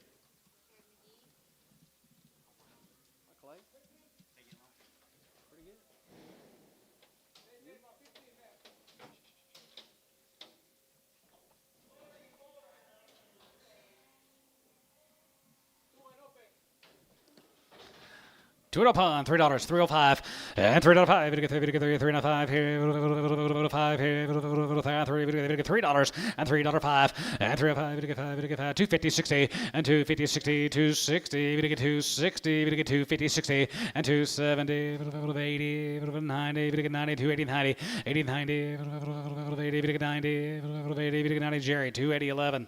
$2 upon $3, $3.05 and $3.05. We get $3.05 here, $5 here, $3 and $3.05 and $3.05. We get $5, $2.50, $60 and $2.50, $60, $2.60. We get $2.60. We get $2.50, $60 and $2.70, $80, $90. We get $90, $2.80, $90, $80, $90, $80. We get $90, $80, we get $90. Jerry $2.80, $11.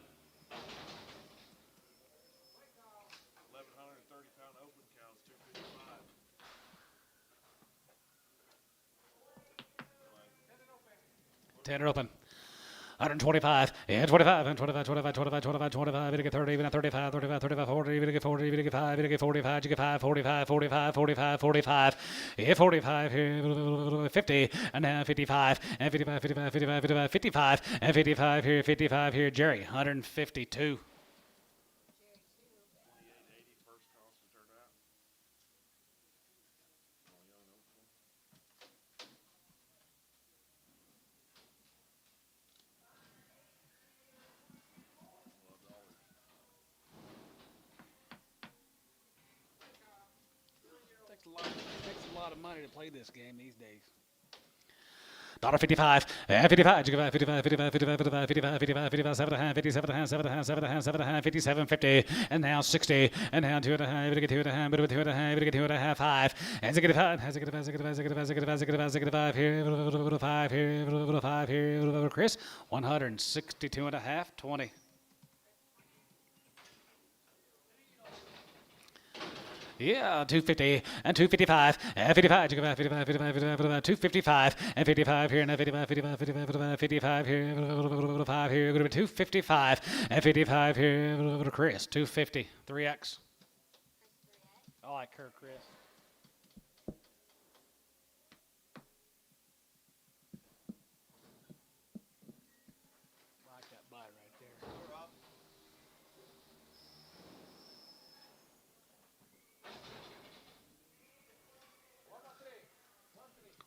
10 open. 125, and 25, and 25, 25, 25, 25, 25, even get 30, even at 35, 35, 35, 40, even get 40, even get 5, even get 45, you get 5, 45, 45, 45, 45, 45, 50, and now 55, and 55, 55, 55, 55, 55, and 55 here, Jerry, 152. 2880 first cost to turn out. Takes a lot of money to play this game these days. $1.55, and 55, 55, 55, 55, 55, 55, 55, 55, 7.5, 57, 7.5, 7.5, 7.5, 57, 50, and now 60, and now 2.5, we get 2.5, but with 2.5, we get 2.5, 5, and 65, 5 here, 5 here, 5 here, Chris, 162.5, 20. Yeah, 250 and 255 and 55, 55, 55, 55, 55, 255 and 55 here, and 55, 55, 55, 55, 55 here, 5 here, going to be 255 and 55 here, Chris, 250, 3X. I like her, Chris. I like that buy right there.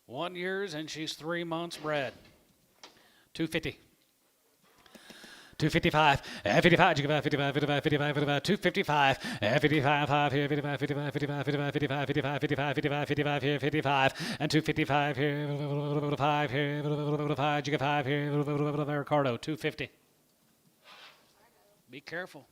1 year and she's 3 months bred. 250. 255, and 55, 55, 55, 55, 55, 255, and 55, 5 here, 55, 55, 55, 55, 55, 55, 55, 55, 55 here, 55, and 255 here, 5 here, 5, you get 5 here, Ricardo, 250. Be careful.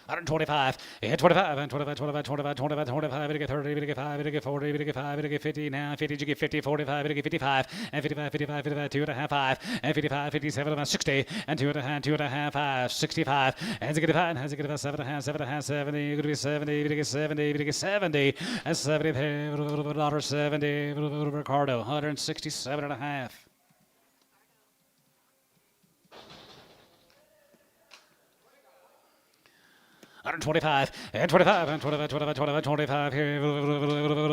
$125, and 25, and 25, 25, 25, 25, 25, we get 30, we get 5, we get 40, we get 5, we get 50, now 50, you get 50, 45, we get 55, and 55, 55, 55, 2.5, 5, and 55, 57, about 60, and 2.5, 5, 65, and 65, and 65, 7.5, 70, you're going to be 70, we get 70, we get 70, and 70, $70, Ricardo, 167.5. 125, and 25, and 25, 25, 25, 25 here,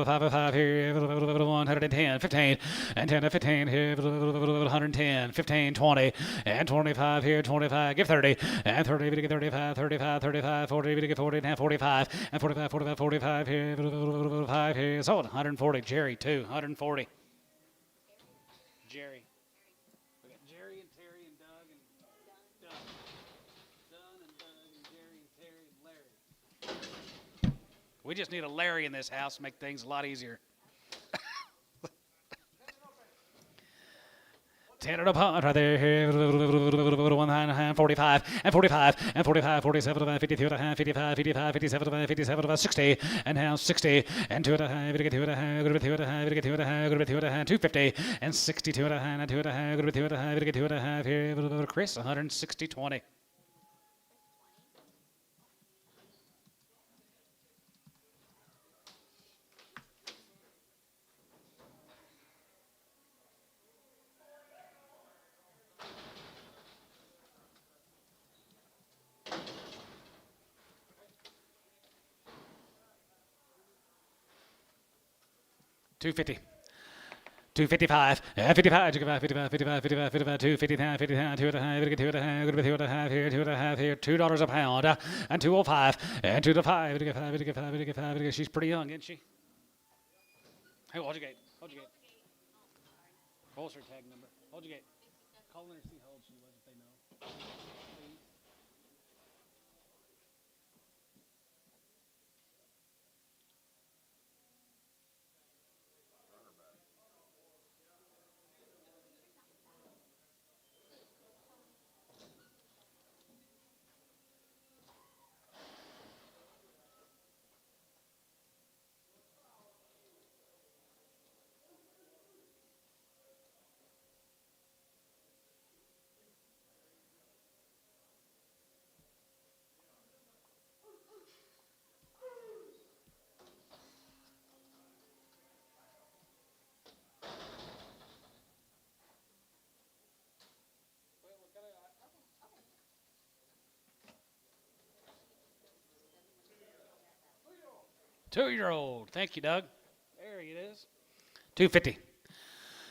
5 here, 110, 15, and 10 to 15 here, 110, 15, 20, and 25 here, 25, give 30, and 30, we get 35, 35, 35, 40, we get 40, and 45, and 45, 45, 45 here, 5 here, sold, 140, Jerry, 2, 140. Jerry. We got Jerry and Terry and Doug and Doug. Don and Doug and Jerry and Terry and Larry. We just need a Larry in this house to make things a lot easier. 10 and a punt right there. 45 and 45 and 45, 47, 52 and a half, 55, 55, 57, 57, 60, and now 60 and 2 and a half. Going to get 2 and a half. Going to be 2 and a half. Going to get 2 and a half. Going to be 2 and a half. 250 and 62 and a half. And 2 and a half. Going to be 2 and a half. Going to get 2 and a half here. Chris, 160, 20. $250. 255, 55, 55, 55, 55, 55, 259, 59, 2 and a half, 2 and a half, going to be 2 and a half here, 2 and a half here, $2 a pound, and 205, and 2 to 5, 5, she's pretty young, isn't she? Hey, hold your gate, hold your gate. What's her tag number? Hold your gate. Call her and see how old she was if they know. Please. 2-year-old. Thank you, Doug. There he is. 250.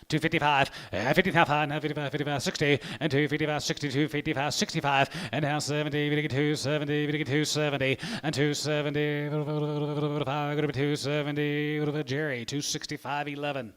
255, 55, 55, 55, 60, and 255, 60, 255, 65, and now 70, 270, 270, and 270, 270, Jerry, 265, 11.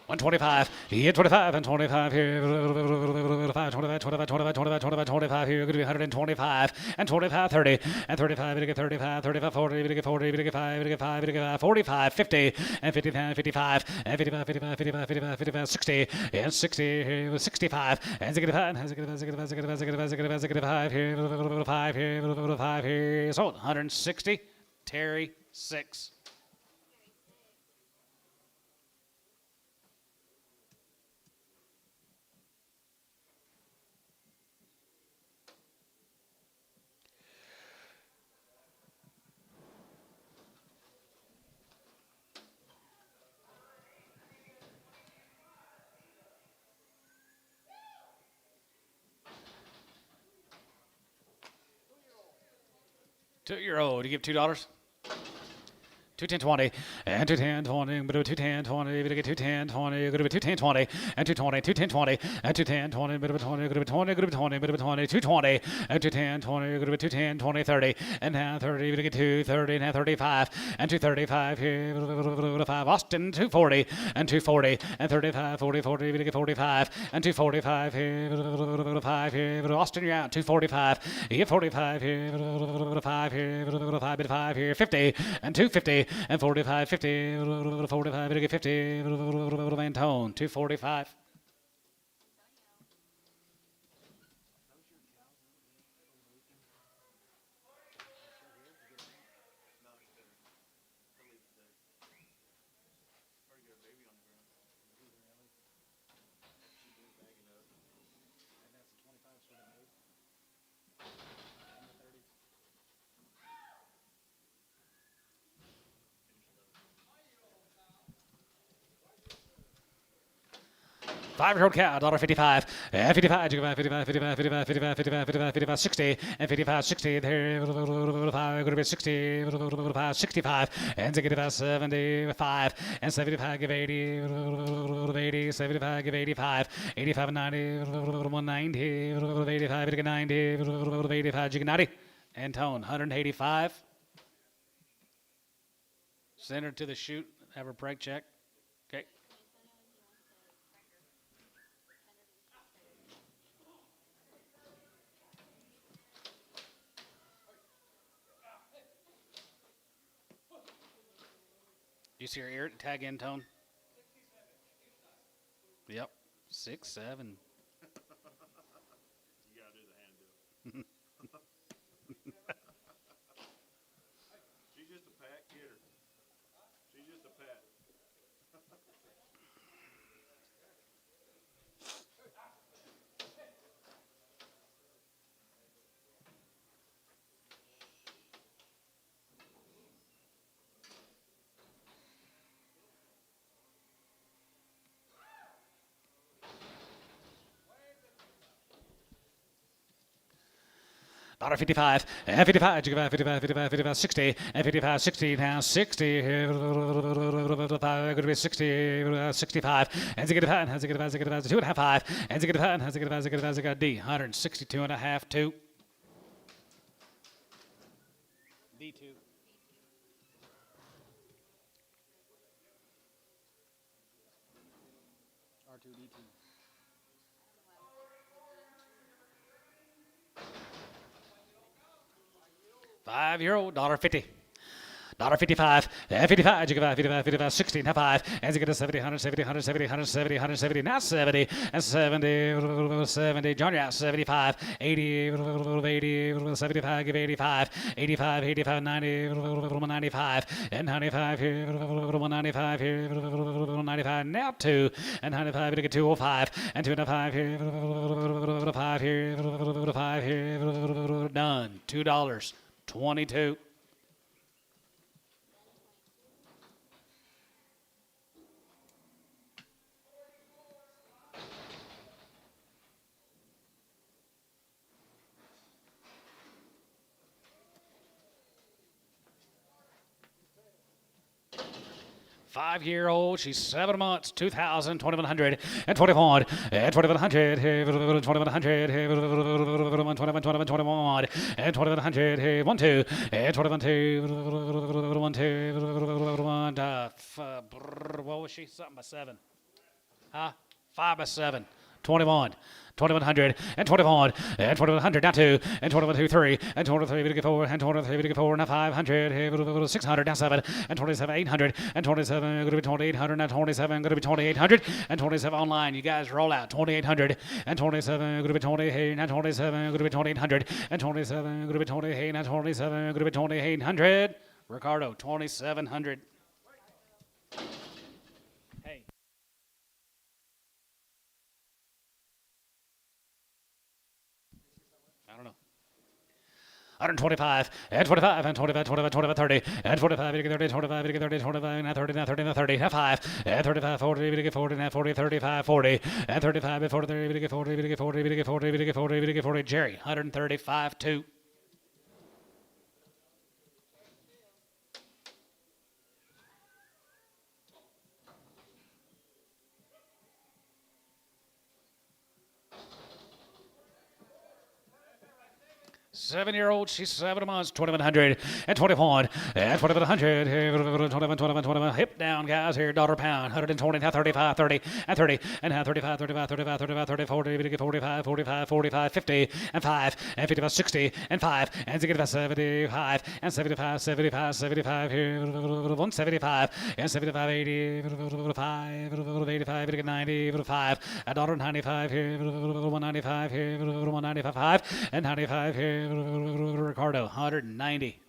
$125, he hit 25 and 25 here, 25, 25, 25, 25, 25, 25, 25 here, going to be 125 and 25, 30 and 35, we get 35, 35, 40, we get 40, we get 5, we get 5, we get 45, 50 and 55, 55 and 55, 55, 55, 55, 55, 60 and 60 here, 65 and 65 and 65 here, 5 here, 5 here, so 160, Terry 6. Two-year-old, you give $2. 210.20 and 210.20, but 210.20, but 210.20, good 210.20 and 220, 210.20 and 210.20, but 20, good 20, good 20, but 20, 220 and 210.20, good 210.20, 30 and now 30, but 230 now 35 and 235 here, 5 Austin 240 and 240 and 35, 40, 40, but 45 and 245 here, 5 here, Austin you're out 245, you get 45 here, 5 here, 5 here, 50 and 250. And 45, 50, 45, 50, Antone, 245. Five-year-old cow, $1.55, and 55, 55, 55, 55, 55, 55, 55, 55, 60, and 55, 60, there, 5, going to be 60, 5, 65, and 65, 75, and 75, give 80, 80, 75, give 85, 85, 90, 190, 85, 90, 85, you get 90, Antone, 185, center to the chute, have a preg check, okay. You see your ear tag in tone? Yep. 6, 7. You gotta do the hand deal. She's just a pat, get her. She's just a pat. $1.55, and 55, 55, 55, 55, 55, 60, and 55, 60, now 60, going to be 60, 65, and 65, and 65, 65, 2.5, and 65, and 65, 65, D, 162.5, 2. D2. R2, D2. Five-year-old, $1.50. $1.55, and 55, 55, 55, 60, now 5, and you get a 70, 170, 170, 170, 170, now 70, and 70, 70, John, you're out, 75, 80, 80, 75, give 85, 85, 85, 90, 95, and 95 here, 195 here, 95, now 2, and 95, you get 205, and 205 here, 5 here, 5 here, done, $2, 22. 5-year-old. She's 7 months. 2,000, 2,100, and 21, and 2,100, 2,100, 21, 21, and 2,100, 1, 2, and 21, 1, 2, what was she? Something by 7. Huh? 5 by 7. 21, 2,100, and 21, and 2,100, down 2, and 21, 2, 3, and 23, to get 4, and 23, to get 4, now 500, 600, down 7, and 27, 800, and 27, going to be 2,800, and 27, going to be 2,800, and 27 online. You guys roll out. 2,800, and 27, going to be 28, and 27, going to be 2,800, and 27, going to be 28, and 27, going to be 2,800. Ricardo, 2,700. Hey. I don't know. 125, and 25, and 25, 25, 25, 30, and 45, 30, 25, 30, 25, and 30, 30, 30, and 5, and 35, 40, 40, and 40, 35, 40, and 35, 40, 30, 40, 40, 40, 40, 40, Jerry, 135, 2. Seven-year-old, she's 7 months, 2,100, and 21, and 2,100, 21, hip down, guys, here, dollar pound, 120, now 35, 30, and 30, and now 35, 35, 35, 35, 30, 40, 45, 45, 45, 50, and 5, and 55, 60, and 5, and 75, and 75, 75, 75, here, 175, and 75, 80, 5, 85, 90, 5, $1.95 here, 195 here, 195, 5, and 95 here, Ricardo, 190.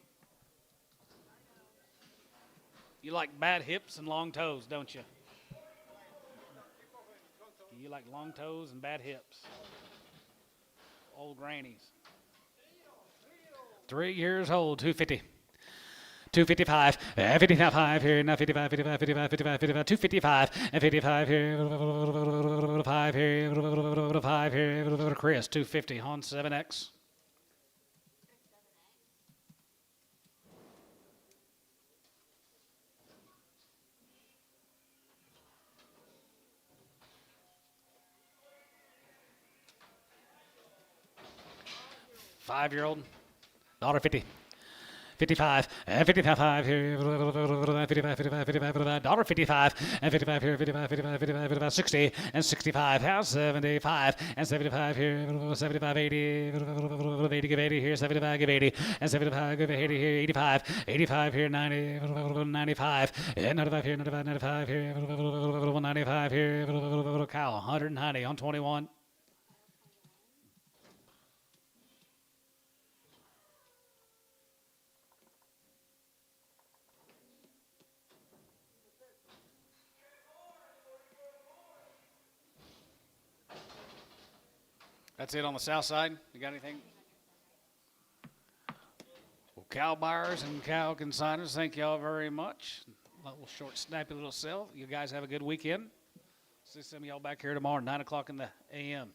You like bad hips and long toes, don't you? You like long toes and bad hips. Old grannies. 3 years old, 250. 255, 55 here, now 55, 55, 55, 55, 55, 255, and 55 here, 5 here, 5 here, Chris, 250 on 7X. Five-year-old, $1.50. 55, and 55 here, 55, 55, 55, $1.55, and 55 here, 55, 55, 55, 55, 60, and 65, house 75, and 75 here, 75, 80, 80, give 80 here, 75, give 80, and 75, give 80 here, 85, 85 here, 90, 95, and 95 here, 95, 95 here, 195 here, Kyle, 190 on 21. That's it on the south side. You got anything? Well, cow buyers and cow consigners, thank y'all very much. A little short, snappy little sale. You guys have a good weekend. See some of y'all back here tomorrow, 9 o'clock in the a.m.